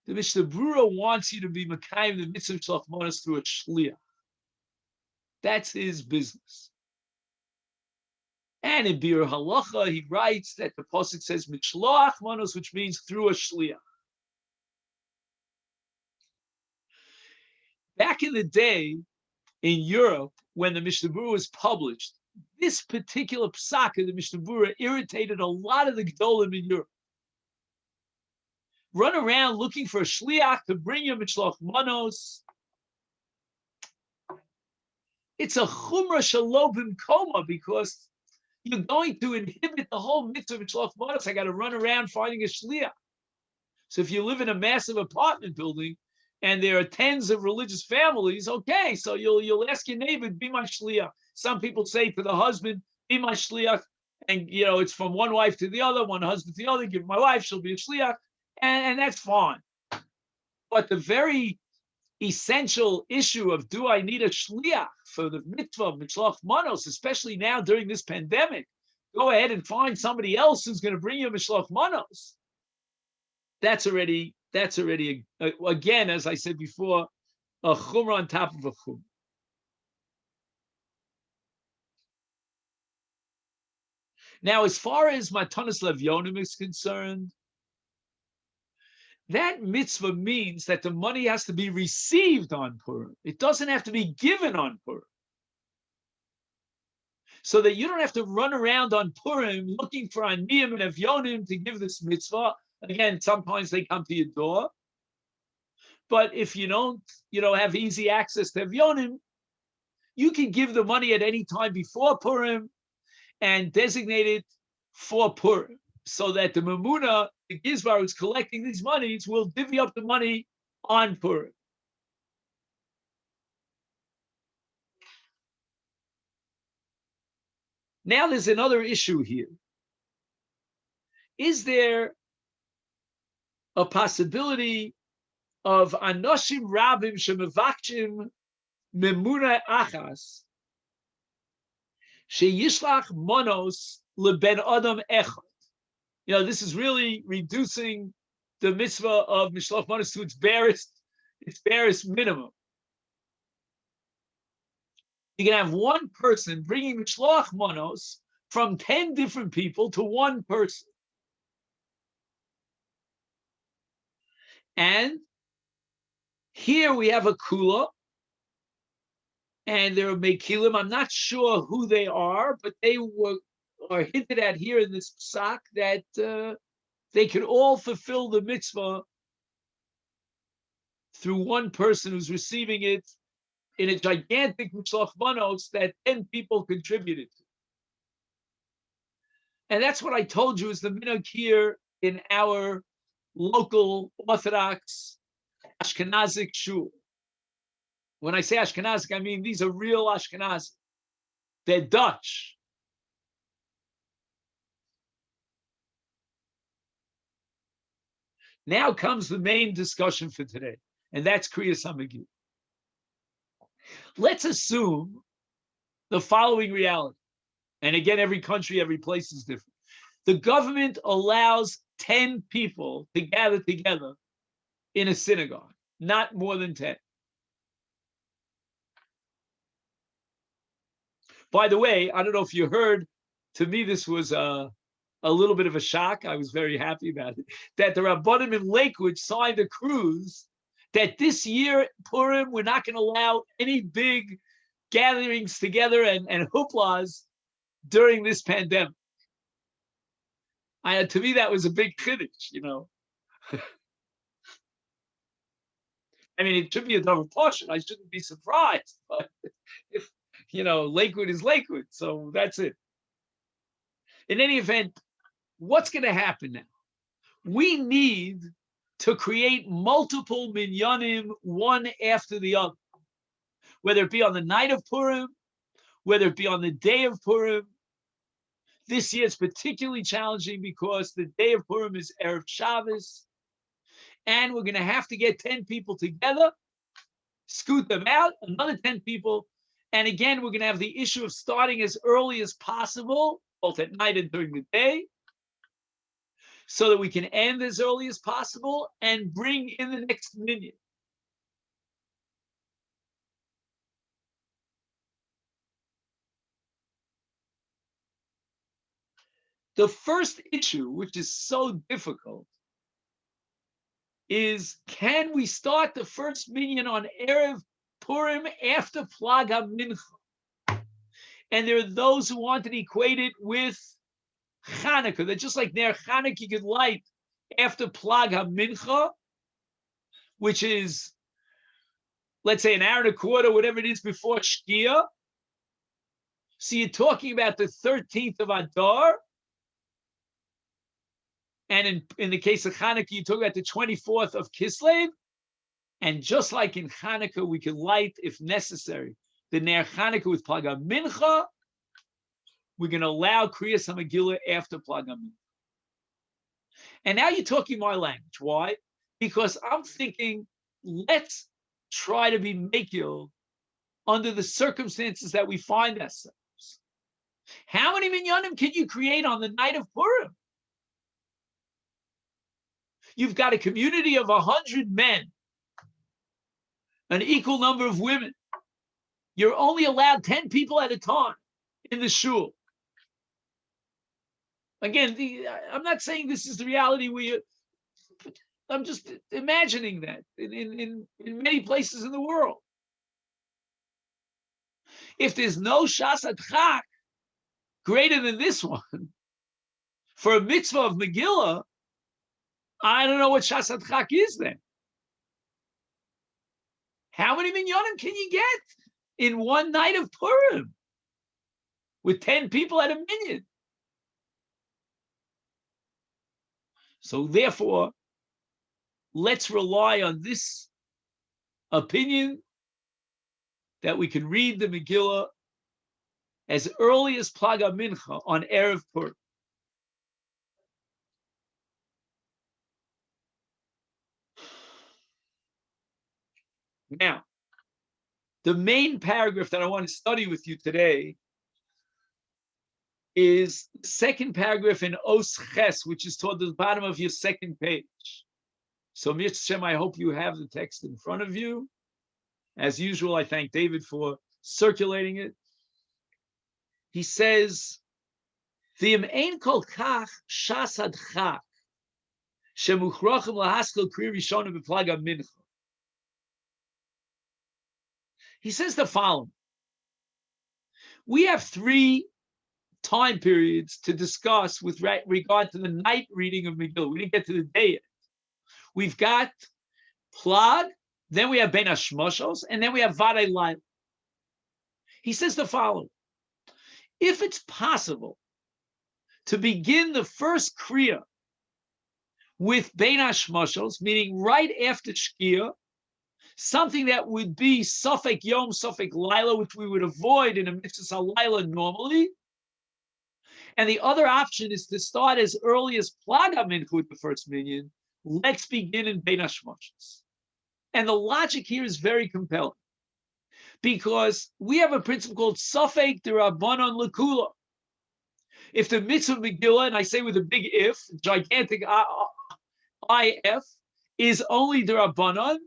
The Mishnah Berurah wants you to be Mekayim the mitzvah of Mishloach Manos through a shliach. That's his business. And in Bir Halacha, he writes that the pasuk says Mishloach Manos, which means through a shliach. Back in the day, in Europe, when the Mishnah Berurah was published, this particular psak of the Mishnah Berurah irritated a lot of the Gedolim in Europe. Run around looking for a shliach to bring you Mishloach Manos. It's a chumrah shelo b'mkoma because you're going to inhibit the whole mitzvah of Mishloach Manos. I got to run around finding a shliach. So if you live in a massive apartment building and there are tens of religious families, okay, so you'll ask your neighbor, be my shliach. Some people say to the husband, be my shliach, and it's from one wife to the other, one husband to the other. Give my wife, she'll be a shliach. And that's fine. But the very essential issue of do I need a shliach for the mitzvah of Mishloach Manos, especially now during this pandemic, go ahead and find somebody else who's going to bring you Mishloach Manos. That's already again, as I said before, a chumrah on top of a chumrah. Now, as far as Matanos Levyonim is concerned, that mitzvah means that the money has to be received on Purim. It doesn't have to be given on Purim. So that you don't have to run around on Purim looking for Aniyim and Evyonim to give this mitzvah. Again, sometimes they come to your door. But if you don't, have easy access to Evyonim, you can give the money at any time before Purim and designate it for Purim, so that the Mamuna, the Gizbar who's collecting these monies, will divvy up the money on Purim. Now there's another issue here. Is there a possibility of Anoshim Rabim Shemevakshim Memuna Achas Sheyishlach Monos LeBen Adam Echad? This is really reducing the mitzvah of Mishloach Manos to its barest minimum. You can have one person bringing Mishloach Manos from 10 different people to one person. And here we have a kula, and there are mekilim. I'm not sure who they are, but they were are hinted at here in this psak that they can all fulfill the mitzvah through one person who's receiving it in a gigantic mishlach manos that 10 people contributed to. And that's what I told you is the minhag here in our local Orthodox Ashkenazic shul. When I say Ashkenazic, I mean these are real Ashkenazic. They're Dutch. Now comes the main discussion for today, and that's Kriyas HaMegillah. Let's assume the following reality. And again, every country, every place is different. The government allows 10 people to gather together in a synagogue, not more than 10. By the way, I don't know if you heard, to me, this was a little bit of a shock. I was very happy about it, that the Rabbanim in Lakewood signed a cruise that this year, Purim, we're not going to allow any big gatherings together and hooplas during this pandemic. To me, that was a big chiddush, you know. I mean, it should be a double portion. I shouldn't be surprised. But if, you know, Lakewood is Lakewood, so that's it. In any event, what's going to happen now? We need to create multiple minyanim, one after the other, whether it be on the night of Purim, whether it be on the day of Purim. This year it's particularly challenging because the day of Purim is Erev Shabbos, and we're going to have to get 10 people together, scoot them out, another 10 people, and again, we're going to have the issue of starting as early as possible, both at night and during the day, so that we can end as early as possible and bring in the next minyan. The first issue, which is so difficult, is can we start the first minyan on Erev Purim after Plag HaMincha? And there are those who want to equate it with Hanukkah, that just like Ner Hanukkah you could light after Plag HaMincha, which is, let's say, an hour and a quarter, whatever it is, before Shkia. So you're talking about the 13th of Adar. And in the case of Hanukkah, you talk about the 24th of Kislev. And just like in Hanukkah, we can light, if necessary, the Ner Hanukkah with Plag HaMincha. We're going to allow Kriyas HaMegillah after Plag HaMincha. And now you're talking my language. Why? Because I'm thinking, let's try to be mekil under the circumstances that we find ourselves. How many minyanim can you create on the night of Purim? You've got a community of 100 men, an equal number of women. You're only allowed 10 people at a time in the shul. Again, I'm not saying this is the reality I'm just imagining that in many places in the world. If there's no Shas Adchak greater than this one, for a mitzvah of Megillah, I don't know what Shas Adchak is then. How many minyanim can you get in one night of Purim with 10 people at a minyan? So therefore, let's rely on this opinion that we can read the Megillah as early as Plag HaMincha on Erev Purim. Now, the main paragraph that I want to study with you today is the second paragraph in Os Ches, which is toward the bottom of your second page. So, Mitzvah, I hope you have the text in front of you. As usual, I thank David for circulating it. He says, "V'im ein kol kach shas adchak shemuchrachim lahaskel kri rishona b'plag hamincha." He says the following: we have three time periods to discuss with regard to the night reading of Megillah. We didn't get to the day yet. We've got Plag, then we have Ben Hashmoshos, and then we have Vadei Laila. He says the following: if it's possible to begin the first Kriya with Ben Hashmoshos, meaning right after Shkia, something that would be Suffolk Yom, Suffolk Laila, which we would avoid in a Mitzvah Laila normally. And the other option is to start as early as Plag HaMincha with the first minyan. Let's begin in Ben Hashmoshos. And the logic here is very compelling, because we have a principle called Suffolk D'Rabbanan L'Kula. If the mitzvah Megillah, and I say with a big if, gigantic IF, is only D'Rabbanan,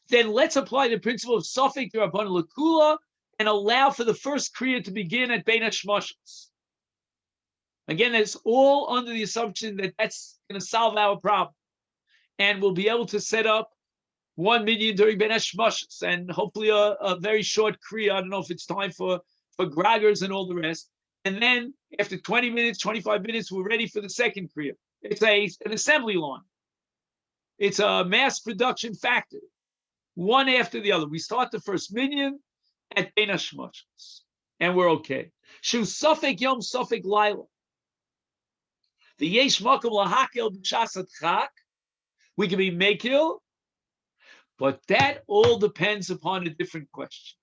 then let's apply the principle of Suffolk D'Rabbanan L'Kula and allow for the first Kriya to begin at Ben Hashmoshos. Again, it's all under the assumption that that's going to solve our problem. And we'll be able to set up one minyan during Ben Hashmoshos and hopefully a very short Kriya. I don't know if it's time for Graggers and all the rest. And then after 20 minutes, 25 minutes, we're ready for the second Kriya. It's an assembly line. It's a mass production factory, one after the other. We start the first minyan at Ben Hashmoshos, and we're okay. Shu Suffolk Yom, Suffolk Laila. The Yesh Makom Lahakel B'Shas Chak. We can be Mekil, but that all depends upon a different question.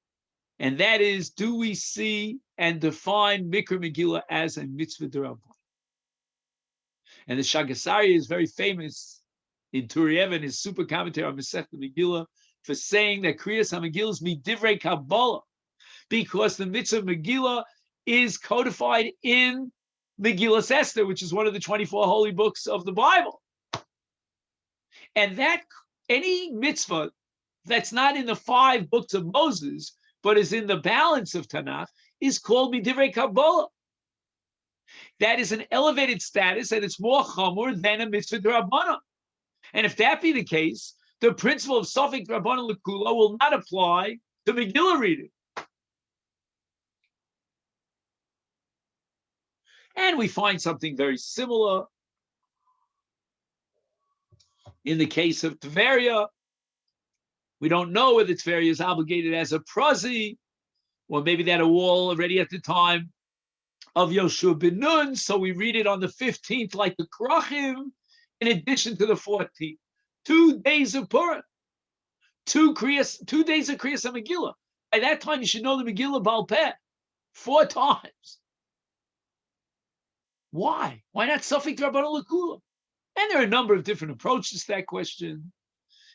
And that is, do we see and define Mikra Megillah as a mitzvah d'Rabbanan? And the Shagasari is very famous in Turiev and his super commentary on Masechta Megillah for saying that Kriyas HaMegillah is midivrei Kabbalah, because the mitzvah Megillah is codified in Megillas Esther, which is one of the 24 holy books of the Bible. And that any mitzvah that's not in the 5 books of Moses, but is in the balance of Tanakh, is called midivrei Kabbalah. That is an elevated status, and it's more chamur than a mitzvah d'Rabbanan. And if that be the case, the principle of Suffolk d'Rabbanan L'Kula will not apply to Megillah reading. And we find something very similar in the case of Tveria. We don't know whether Tveria is obligated as a prazi, or maybe they had a wall already at the time of Yoshua ben Nun, so we read it on the 15th like the Krachim, in addition to the 14th. 2 days of Purim, 2 days of Kriyas HaMegillah. By that time, you should know the Megillah Baal Peh 4 times. Why? Why not Suffolk D'Rabbanan L'Kula? And there are a number of different approaches to that question.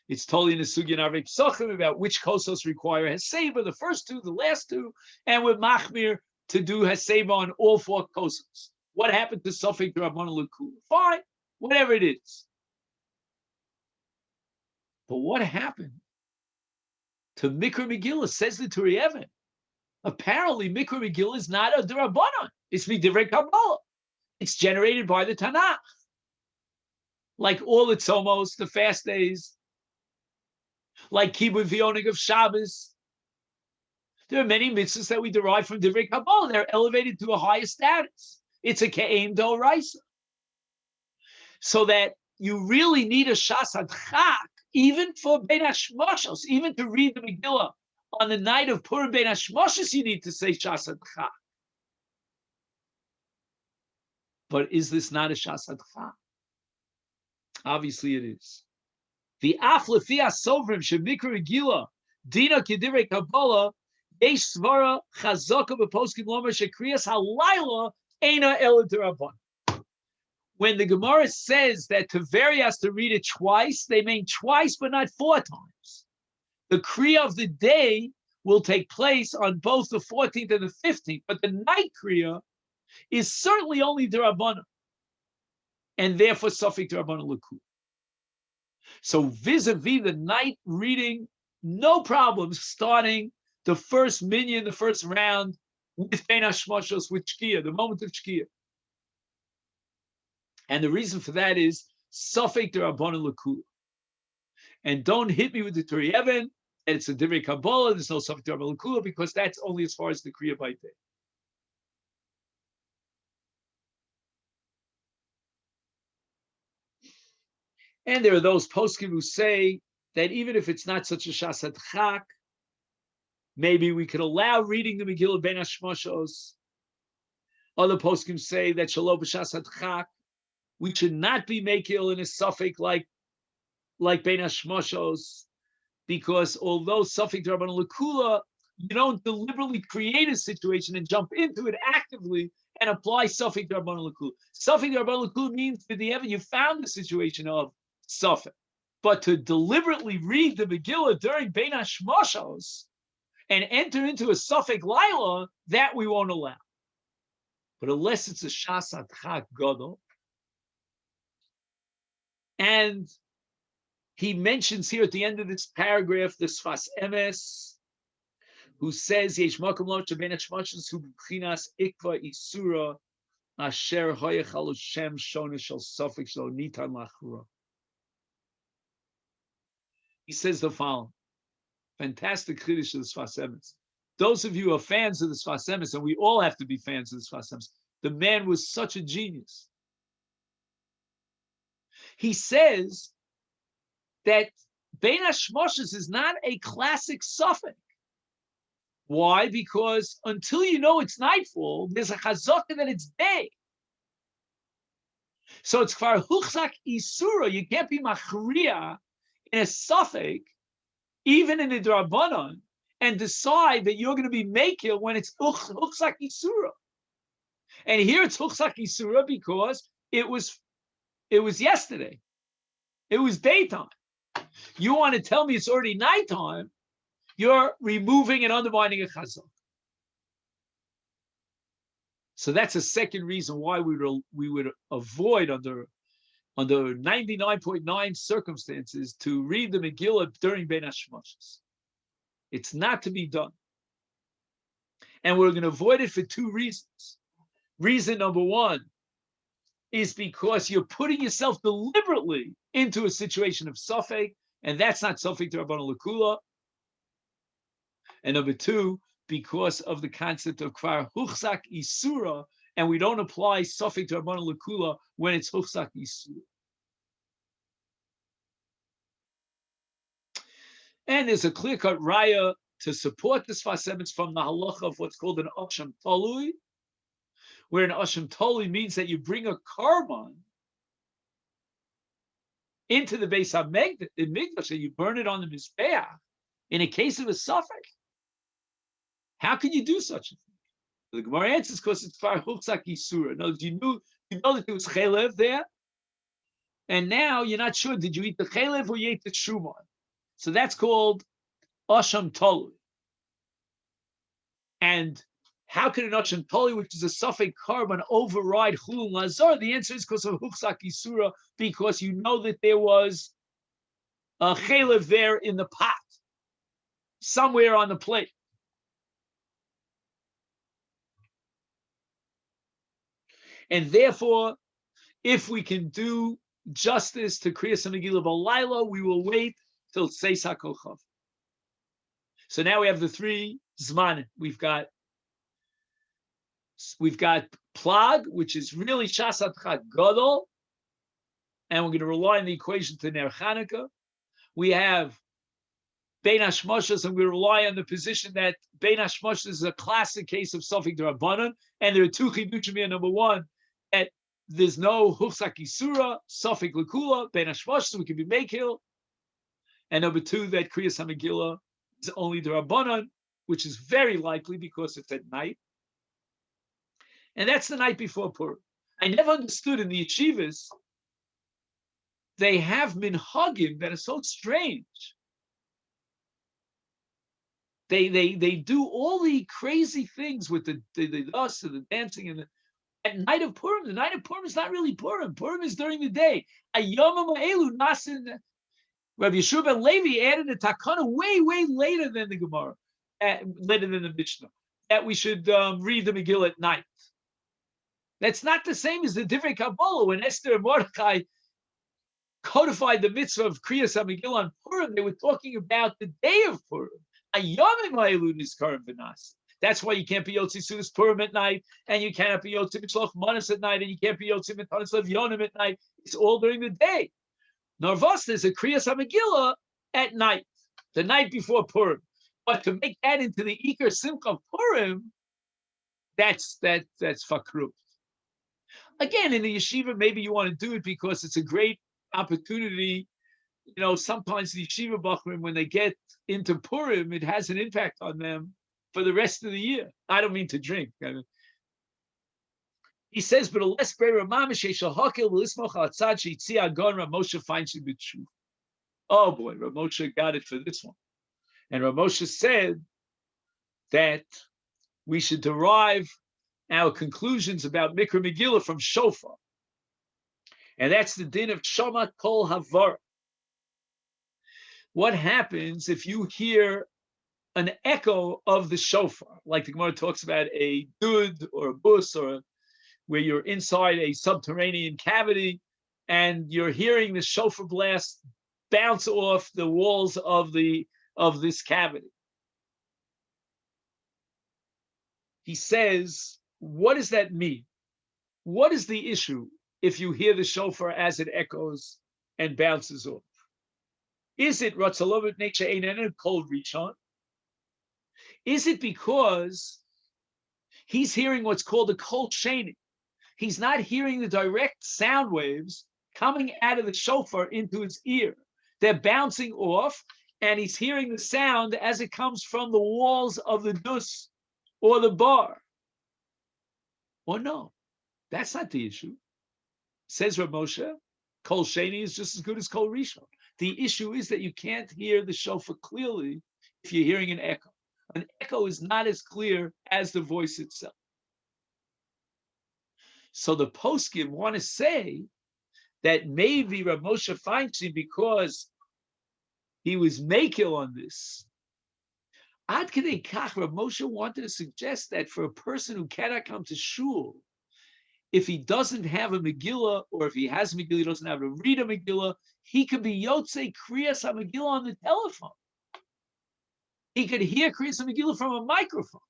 It's totally in the Sugya Narvei Psachim about which kosos require Haseba, the first 2, the last 2, and with Machmir to do Haseba on all 4 kosos. What happened to Suffolk D'Rabbanan L'Kula? Fine, whatever it is. But what happened to Mikra Megillah, says the Turi Even? Apparently, Mikra Megillah is not a D'Rabbanan. It's Midivrei Kabbalah. It's generated by the Tanakh. Like all the tzomos, the fast days, like Kibbutz V'Yonig of Shabbos. There are many mitzvahs that we derive from Divrei Kabbalah. They're elevated to a higher status. It's a Ke'em D'Oraisa. So that you really need a Shas Hadchak, even for Ben Hashmoshos, even to read the Megillah on the night of Purim Ben Hashmoshos, you need to say Shas Hadchak. But is this not a Shas Hadchak? Obviously it is. The Aflefia Sovrim Shemikra Megillah Dina Kedivrei Kabbalah Yesh Svara Chazaka B'Poskim Lomer Shekriyas Halayla Eina Ela D'Rabbanan. When the Gemara says that Taveri has to read it twice, they mean twice, but not 4 times. The Kriya of the day will take place on both the 14th and the 15th, but the night Kriya is certainly only D'Rabbanan, and therefore Suffolk D'Rabbanan L'Kula. So vis-a-vis the night reading, no problems starting the first minyan, the first round, with Ben Hashmoshos, with Shkia, the moment of Shkia. And the reason for that is Suffolk D'Rabbanan L'Kula. And don't hit me with the Turi Even, and it's a Divrei Kabbalah, there's no Suffolk D'Rabbanan L'Kula, because that's only as far as the Kriya by day. And there are those poskim who say that even if it's not such a shasat chak, maybe we could allow reading the Megillah ben Hashmoshos. Other poskim say that shalom b'shasat chak, we should not be makil in a suffix like ben Hashmoshos, because although suffix Rabban Lakula, you don't deliberately create a situation and jump into it actively and apply suffix Rabban Lakula. Suffix Rabban Lakula means that you found the situation of suffix. But to deliberately read the Megillah during Ben Hashmoshos and enter into a suffix Laila, that we won't allow. But unless it's a Shasat Chak Gadol, and he mentions here at the end of this paragraph the Sfas Emes, who says Yesh Makom Lo Sheben Hashmoshos Hu B'chinas Ikva Isura Asher Hoyach Al Shem Shona Shel Suffix Lo Nitan Lachura. He says the following. Fantastic chiddush of the Sfas Emes. Those of you who are fans of the Sfas Emes, and we all have to be fans of the Sfas Emes, the man was such a genius. He says that Ben Hashmoshos is not a classic suffix. Why? Because until you know it's nightfall, there's a chazaka that it's day. So it's kvar huchzak isura. You can't be machriya in a suffix, even in the drabanan, and decide that you're going to be makil when it's huchzak isura. And here it's huchzak isura because it was yesterday. It was daytime. You want to tell me it's already nighttime? You're removing and undermining a chazak. So that's a second reason why we would avoid under 99.9 circumstances to read the Megillah during Ben Hashmoshos. It's not to be done. And we're going to avoid it for two reasons. Reason number one is because you're putting yourself deliberately into a situation of suffix, and that's not suffix to Rabban Lakula. And number two, because of the concept of kvar huchzak isura, and we don't apply suffix to Rabban Lakula when it's huchzak isura. And there's a clear-cut raya to support this Sfas Emes from the halacha of what's called an asham tolui, where an asham tolui means that you bring a carbon into the Beis HaMikdash and you burn it on the Mizbeach in a case of a suffix. How can you do such a thing? The Gemara answers because it's far huchzak isura. No, you know that there was chelev there, and now you're not sure, did you eat the chelev or you ate the shuman? So that's called asham tolu. And how can an asham tolu, which is a suffix carbon, override chulun lazar? The answer is because of huchzak isura, because you know that there was a chelev there in the pot, somewhere on the plate. And therefore, if we can do justice to Kriyas HaMegillah B'Layla, we will wait till Tzeis HaKochav. So now we have the three Zmanim. We've got Plag, which is really Shasat Chak Gadol, and we're going to rely on the equation to Ner Chanukah. We have Ben Hashmoshos, and we rely on the position that Ben Hashmoshos is a classic case of suffix d'Rabbanan, and there are two chidushim here. Number one, that there's no huchzak isura, suffix l'kula, Ben Hashmoshos, we can be makil, and number two, that Kriyas HaMegillah is only d'Rabbanan, which is very likely because it's at night, and that's the night before Purim. I never understood in the yeshivas, they have minhagim that are so strange. They do all the crazy things with the dust and the dancing and at night of Purim. The night of Purim is not really Purim. Purim is during the day. Ayomim ha'elu nasin. Rabbi Yeshua ben Levi added a takana way later than the Gemara, later than the Mishnah, that we should read the Megillah at night. That's not the same as the Divrei Kabbalah. When Esther and Mordechai codified the mitzvah of Kriyas HaMegillah on Purim, they were talking about the day of Purim. That's why you can't be Yotzi Sudas Purim at night, and you cannot be Yotzi B'Shloch Manas at night, and you can't be Yotzi Metanis Lev Yonim at night. It's all during the day. Narvos, there's a Kriyas HaMegillah at night, the night before Purim. But to make that into the Iker Simcha of Purim, that's fakru. Again, in the yeshiva, maybe you want to do it because it's a great opportunity. Sometimes the yeshiva bachrim, when they get into Purim, it has an impact on them for the rest of the year. I don't mean to drink. He says, but a less brera mamish shahakil lismoch atzad sheitzi agon Ramosha Feinstein b'tshuva. Oh boy, Ramosha got it for this one. And Ramosha said that we should derive our conclusions about Mikra Megillah from shofar. And that's the din of Shama Kol Havar. What happens if you hear an echo of the shofar, like the Gemara talks about a dud or a bus, or where you're inside a subterranean cavity and you're hearing the shofar blast bounce off the walls of this cavity. He says, what does that mean? What is the issue if you hear the shofar as it echoes and bounces off? Is it Ratzalovat Neksha Einen Kol Rishon? Is it because he's hearing what's called a Kol Sheni? He's not hearing the direct sound waves coming out of the shofar into his ear. They're bouncing off, and he's hearing the sound as it comes from the walls of the dus or the bar. Or no, that's not the issue. Says Rav Moshe, Kol Sheni is just as good as Kol Rishon. The issue is that you can't hear the shofar clearly if you're hearing an echo. An echo is not as clear as the voice itself. So the poskim want to say that maybe Rav Moshe Feinstein, because he was makil on this, Ad Kedei Kach, Rav Moshe wanted to suggest that for a person who cannot come to shul, if he doesn't have a Megillah, or if he has a Megillah, he doesn't have to read a Megillah, he could be Yotzei Kriyas HaMegillah on the telephone. He could hear Kriyas HaMegillah from a microphone.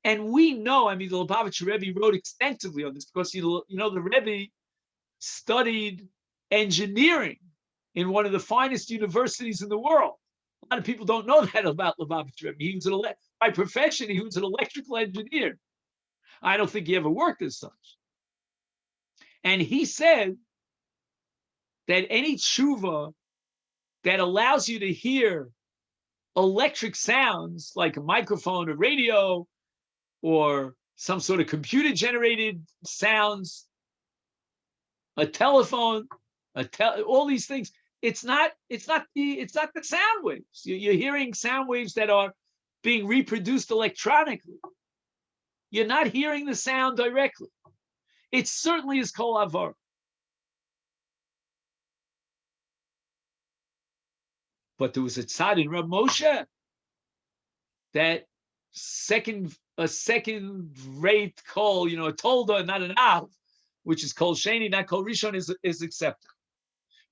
And we know, the Lubavitcher Rebbe wrote extensively on this because, the Rebbe studied engineering in one of the finest universities in the world. A lot of people don't know that about Lubavitcher Rebbe. By profession, he was an electrical engineer. I don't think he ever worked as such. And he said that any tshuva that allows you to hear electric sounds like a microphone, a radio, or some sort of computer-generated sounds, a telephone, all these things, it's not the sound waves. You're hearing sound waves that are being reproduced electronically. You're not hearing the sound directly. It certainly is kol avar. But there was a tzad in Rav Moshe that a second rate kol, a tolda, not an av, which is kol sheni, not kol rishon, is accepted.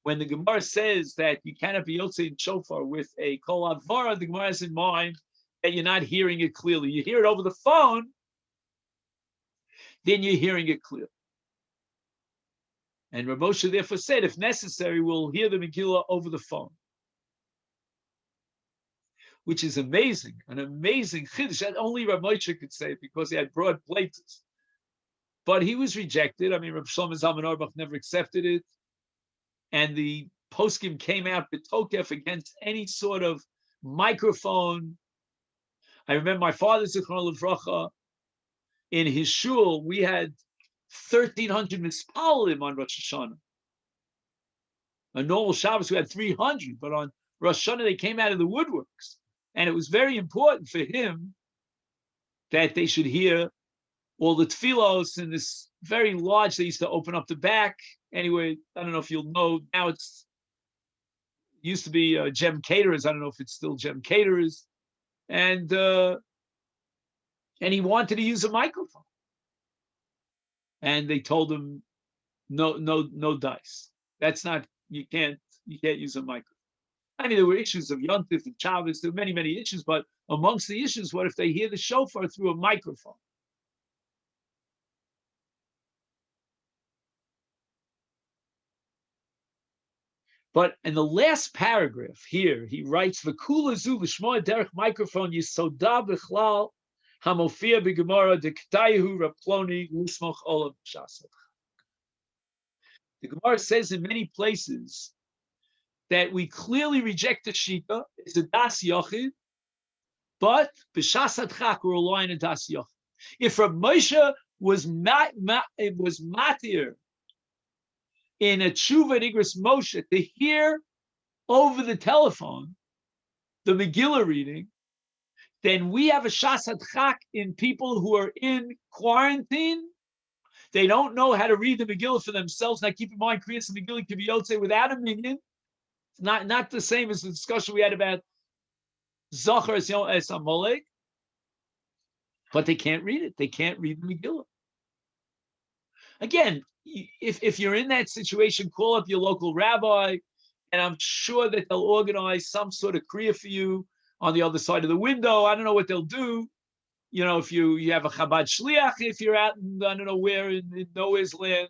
When the Gemara says that you cannot be yotzei in shofar with a kol avar, the Gemara has in mind that you're not hearing it clearly. You hear it over the phone, then you're hearing it clearly. And Rav Moshe therefore said, if necessary, we'll hear the Megillah over the phone. Which is amazing, an amazing chiddush that only Rav Moshe could say because he had broad plates. But he was rejected. Rav Shlomo Zalman Auerbach never accepted it. And the poskim came out betokef against any sort of microphone. I remember my father, Zichron Livracha, in his shul, we had 1,300 mispalim on Rosh Hashanah. On normal Shabbos, we had 300, but on Rosh Hashanah, they came out of the woodworks. And it was very important for him that they should hear all the tefillos in this very large, they used to open up the back. Anyway, I don't know if you'll know, now used to be Gem Caterers. I don't know if it's still Gem Caterers. And he wanted to use a microphone. And they told him, no dice. That's not, you can't use a microphone. There were issues of Yontif and Chavez. There were many, many issues, but amongst the issues, what if they hear the shofar through a microphone? But in the last paragraph here, he writes, "V'kula zu l'shmoa derech microphone yisoda b'chlal hamofia b'gemara dektayu raploni l'smoch olav b'shasad." The Gemara says in many places that we clearly reject the shita. It's a das yochid, but b'shasad chak we're relying on das yochid. If Rav Moshe was matir in a tshuva nigras Moshe to hear over the telephone the Megillah reading, then we have a shasad chak in people who are in quarantine. They don't know how to read the Megillah for themselves. Now, keep in mind, Kriyas and Megillah can be yotze without a minion. It's not the same as the discussion we had about Zachar as Amalek, but they can't read it. They can't read the Megillah. Again, if you're in that situation, call up your local rabbi, and I'm sure that they'll organize some sort of kriya for you on the other side of the window. I don't know what they'll do. You know, if you have a Chabad shliach, if you're out in, I don't know where, in Noah's land,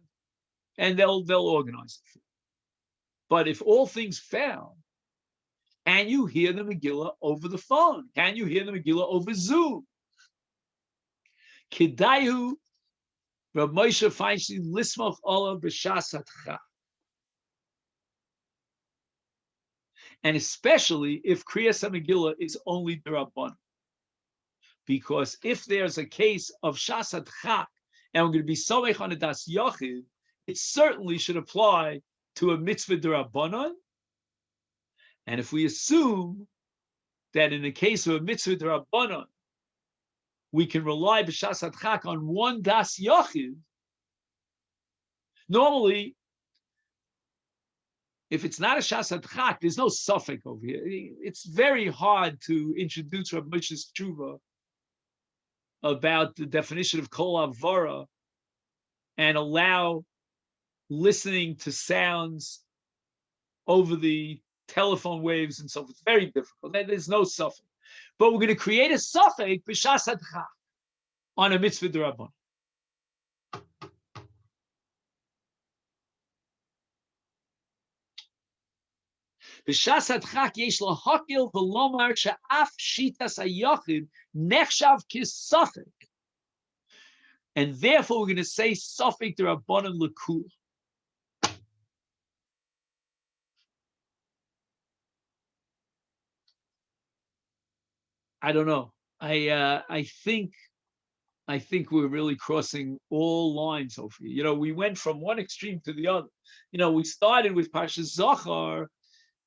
and they'll organize it for you. But if all things fail, can you hear the Megillah over the phone? Can you hear the Megillah over Zoom? Kedayu Rav Moshe Feinstein lismoch olav b'shasat chak. And especially if Kriyas HaMegillah is only D'Rabbanan. Because if there's a case of Shasat Chak, and we're going to be Somech on a Das Yochid, it certainly should apply to a mitzvah D'Rabbanan. And if we assume that in the case of a mitzvah D'Rabbanan, we can rely b'Shasat Chak on one Das Yochid, normally, if it's not a Shasat Chak, there's no suffix over here. It's very hard to introduce Rav Moshe's tshuva about the definition of kol avara and allow listening to sounds over the telephone waves and so forth. It's very difficult. There's no suffix. But we're going to create a suffix b'Shasat Chak on a mitzvah d'Rabbanan. B'Shasat Chak yesh lahakil v'lomar she'af shitas hayochid nechshav kisafik. And therefore we're going to say safik d'Rabbanan l'kula. I don't know. I think we're really crossing all lines over here. You know, we went from one extreme to the other. You know, we started with Parshas Zachar,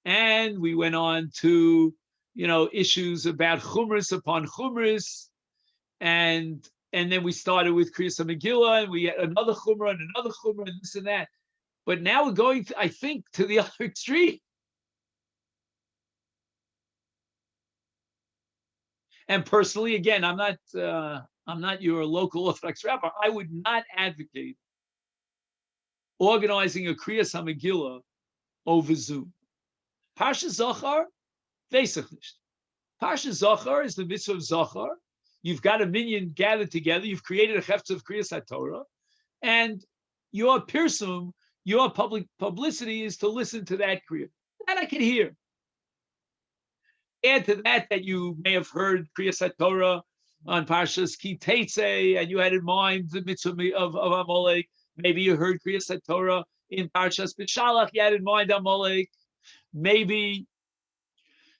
and we went on to, you know, issues about chumras upon chumras, and then we started with Kriyas HaMegillah, and we had another chumrah and another chumrah and this and that. But now we're going, I think, to the other extreme. And personally, again, I'm not your local Orthodox rabbi. I would not advocate organizing a Kriyas HaMegillah over Zoom. Parsha Zachar, Veisach nicht. Parsha Zachar is the mitzvah of Zachar. You've got a minyan gathered together. You've created a chefetz of Kriyas HaTorah, and your pirsum, your public publicity is to listen to that Kriya. That I can hear. Add to that you may have heard Kriyas HaTorah on Parshas Ki Tetzei, and you had in mind the mitzvah of Amalek. Maybe you heard Kriyas HaTorah in Parshas B'Shalach. You had in mind Amalek. Maybe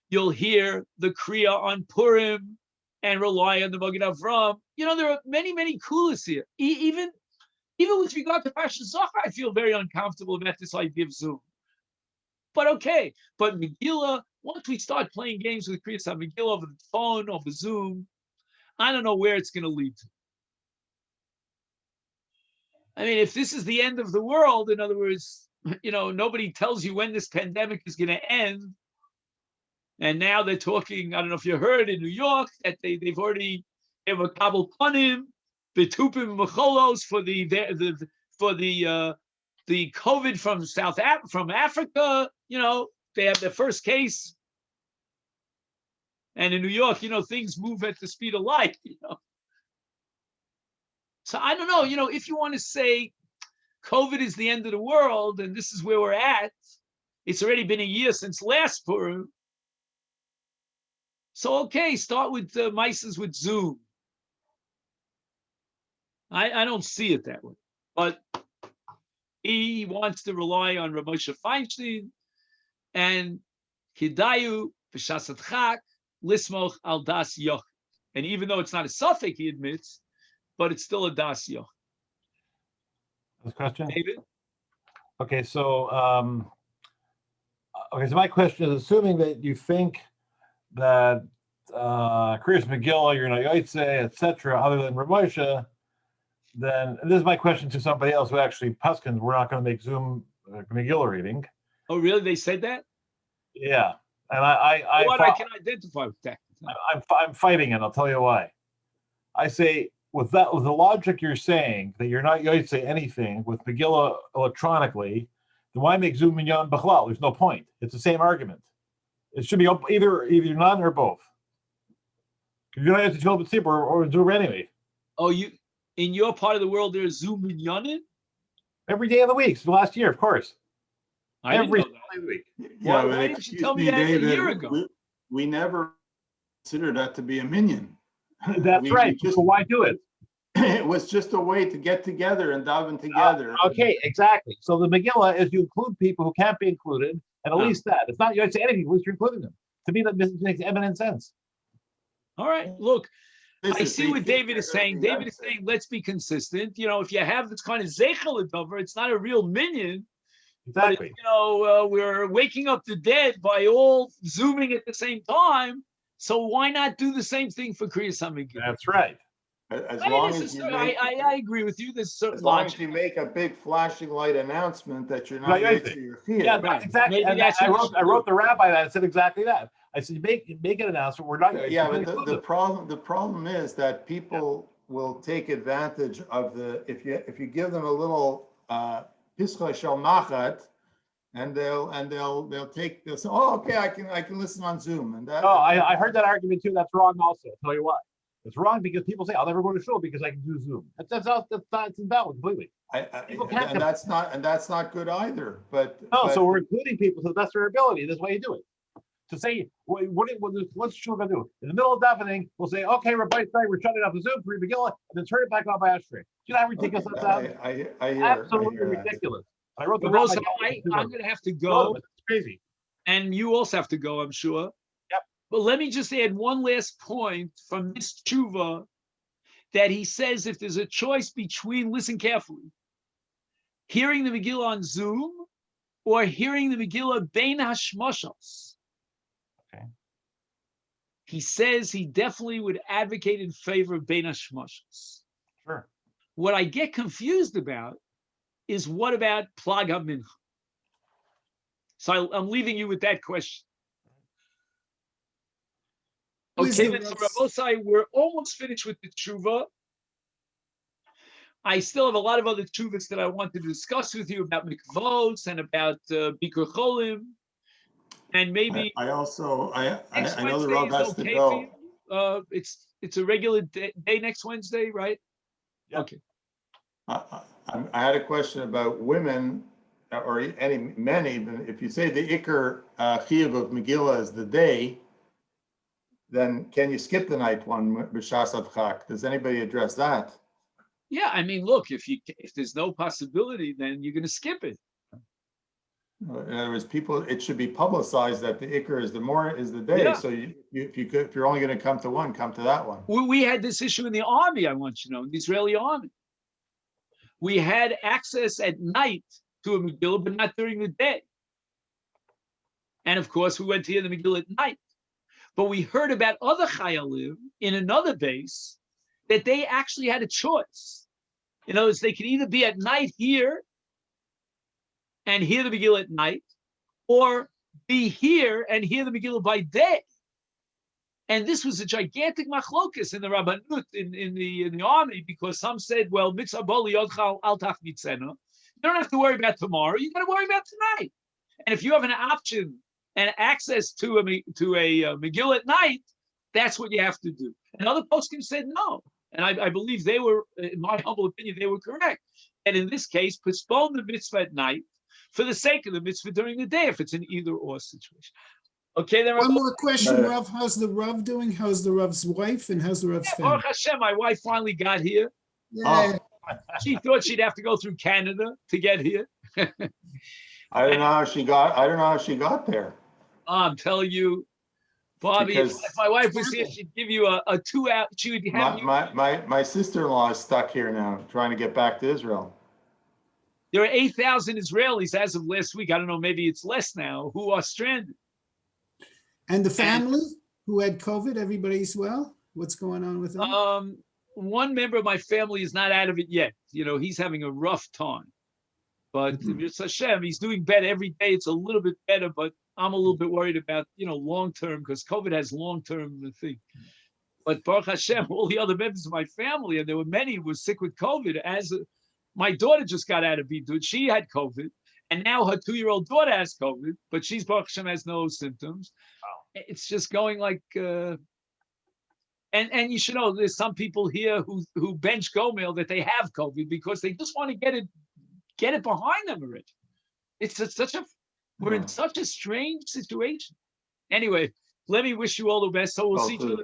you'll hear the Kriya on Purim and rely on the Magen Avram. You know, there are many, many kulas here. Even with regard to Parshas Zachar, I feel very uncomfortable about this idea of Zoom. But okay, but Megillah, once we start playing games with Kriyas HaMegillah over the phone, over Zoom, I don't know where it's going to lead to. I mean, if this is the end of the world, in other words, you know, nobody tells you when this pandemic is going to end. And now they're talking, I don't know if you heard in New York, that they have a kabel panim, the tupim mecholos for the COVID from Africa. You know, they have their first case. And in New York, you know, things move at the speed of light, you know. So I don't know, you know, if you want to say COVID is the end of the world and this is where we're at, It's already been a year since last Purim. So okay, start with mices with Zoom. I don't see it that way, but he wants to rely on Rav Moshe Feinstein and Hidayu B'Shasat Chak Lismoch Al Das Yoch. And even though it's not a suffix, he admits, but it's still a Das Yoch. This question? David? Okay, so so my question is, assuming that you think that Kriyas Megillah, you're not Yotzei, etc., other than Rav Moshe, then this is my question to somebody else who actually Paskins, we're not going to make Zoom Megillah reading. Oh, really? They said that? Yeah, and I can identify with that. I'm fighting it. I'll tell you why. I say with the logic you're saying that you're not Yotzei anything with Megillah electronically, then why make Zoom Minyan B'chlal? There's no point. It's the same argument. It should be either none or both. You're not Yotzei Tefillah B'tzibur or Zoom anyway. Oh, in your part of the world, there's Zoom Minyanim? Every day of the week. So last year, of course. Every week. Yeah, why didn't you tell me that David, a year ago? We never considered that to be a minyan. That's right. So why do it? It was just a way to get together and daven together. Okay, exactly. So the Megillah is you include people who can't be included, and at least that. It's not you say anything, at least you're including them. To me, that makes eminent sense. All right, look. I see what David is saying. David is saying, let's be consistent. If you have this kind of zeichel over, it's not a real minyan. Exactly. But, we're waking up the dead by all zooming at the same time. So why not do the same thing for Kriyas HaMegillah? That's right. As long as you make, I agree with you. There's certain as long as you make a big flashing light announcement that you're not right. your fear. Yeah, right. Exactly. And I wrote the rabbi that said exactly that. I said, make an announcement. We're not. Yeah, but the problem is that people will take advantage of if you give them a little Piskei shel machat, and they'll say, oh, okay, I can listen on Zoom. And that. Oh, I heard that argument too. That's wrong. Also, I'll tell you why. It's wrong because people say I'll never go to shul because I can do Zoom. That's invalid completely. And that's not good either. But so we're including people to the best of their ability. That's why you do it. To say what's shul gonna do in the middle of davening, we'll say, okay, Rabbi, we're shutting off the Zoom for Megillah, and then turn it back on by Ashtray. You know how ridiculous that sounds? Absolutely ridiculous. I wrote the Rosa, I'm going to have to go. It's crazy. And you also have to go, I'm sure. Yep. But let me just add one last point from this tshuva that he says if there's a choice between, listen carefully, hearing the Megillah on Zoom or hearing the Megillah bein hashmashos. Okay. He says he definitely would advocate in favor of bein hashmashos. Sure. What I get confused about is what about Plag HaMincha? So I'm leaving you with that question. Okay, then, so Rabosai, we're almost finished with the tshuva. I still have a lot of other tshuvas that I want to discuss with you about mikvos and about Bikur Cholim, and maybe I know the Wednesday Rav has to go. It's a regular day next Wednesday, right? Yep. Okay. I had a question about women, or any men even. If you say the Iker Chiyuv of Megillah is the day, then can you skip the night one, B'Shas Adchak? Does anybody address that? Yeah, I mean, look, if there's no possibility, then you're going to skip it. In other words, it should be publicized that the Iker is the day. Yeah. So if you're only going to come to one, come to that one. We had this issue in the army, I want you to know, in the Israeli army. We had access at night to a Megillah, but not during the day. And of course, we went to hear the Megillah at night. But we heard about other Chayalim in another base that they actually had a choice. In other words, they could either be at night here and hear the Megillah at night, or be here and hear the Megillah by day. And this was a gigantic machlokus in the Rabbanut, in the army, because some said, well, mitzvah boli yodchal al tach mitzena. You don't have to worry about tomorrow. You got to worry about tonight. And if you have an option and access to a Megillah at night, that's what you have to do. And other poskim said no. And I believe they were, in my humble opinion, they were correct. And in this case, postpone the mitzvah at night for the sake of the mitzvah during the day if it's an either or situation. Okay, then One more question, Uh, Rav. How's the Rav doing? How's the Rav's wife and how's the Rav's family? Baruch Hashem, my wife finally got here. Yeah. She thought she'd have to go through Canada to get here. I don't know how she got, I don't know how she got there. I'm telling you, Bobby, if Because- my wife was here, she'd give you a 2 hour, she would have you. My sister-in-law is stuck here now, trying to get back to Israel. There are 8,000 Israelis as of last week. I don't know, maybe it's less now, who are stranded. And the family who had COVID, everybody's well? What's going on with them? One member of my family is not out of it yet. You know, he's having a rough time. But it's Hashem, he's doing better every day. It's a little bit better, but I'm a little bit worried about, long term, because COVID has long term thing. But Baruch Hashem, all the other members of my family, and there were many who were sick with COVID. My daughter just got out of Bidud. She had COVID, and now her 2-year-old daughter has COVID, but she's Baruch Hashem has no symptoms. Wow. It's just going like, and you should know there's some people here who bench Gomel that they have COVID because they just want to get it behind them already. We're in such a strange situation. Anyway, let me wish you all the best. So we'll see you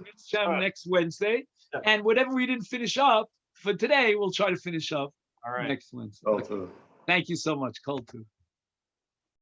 next Wednesday. Yeah. And whatever we didn't finish up for today, we'll try to finish up All right. next Wednesday. Also. Thank you so much, Kol Tu.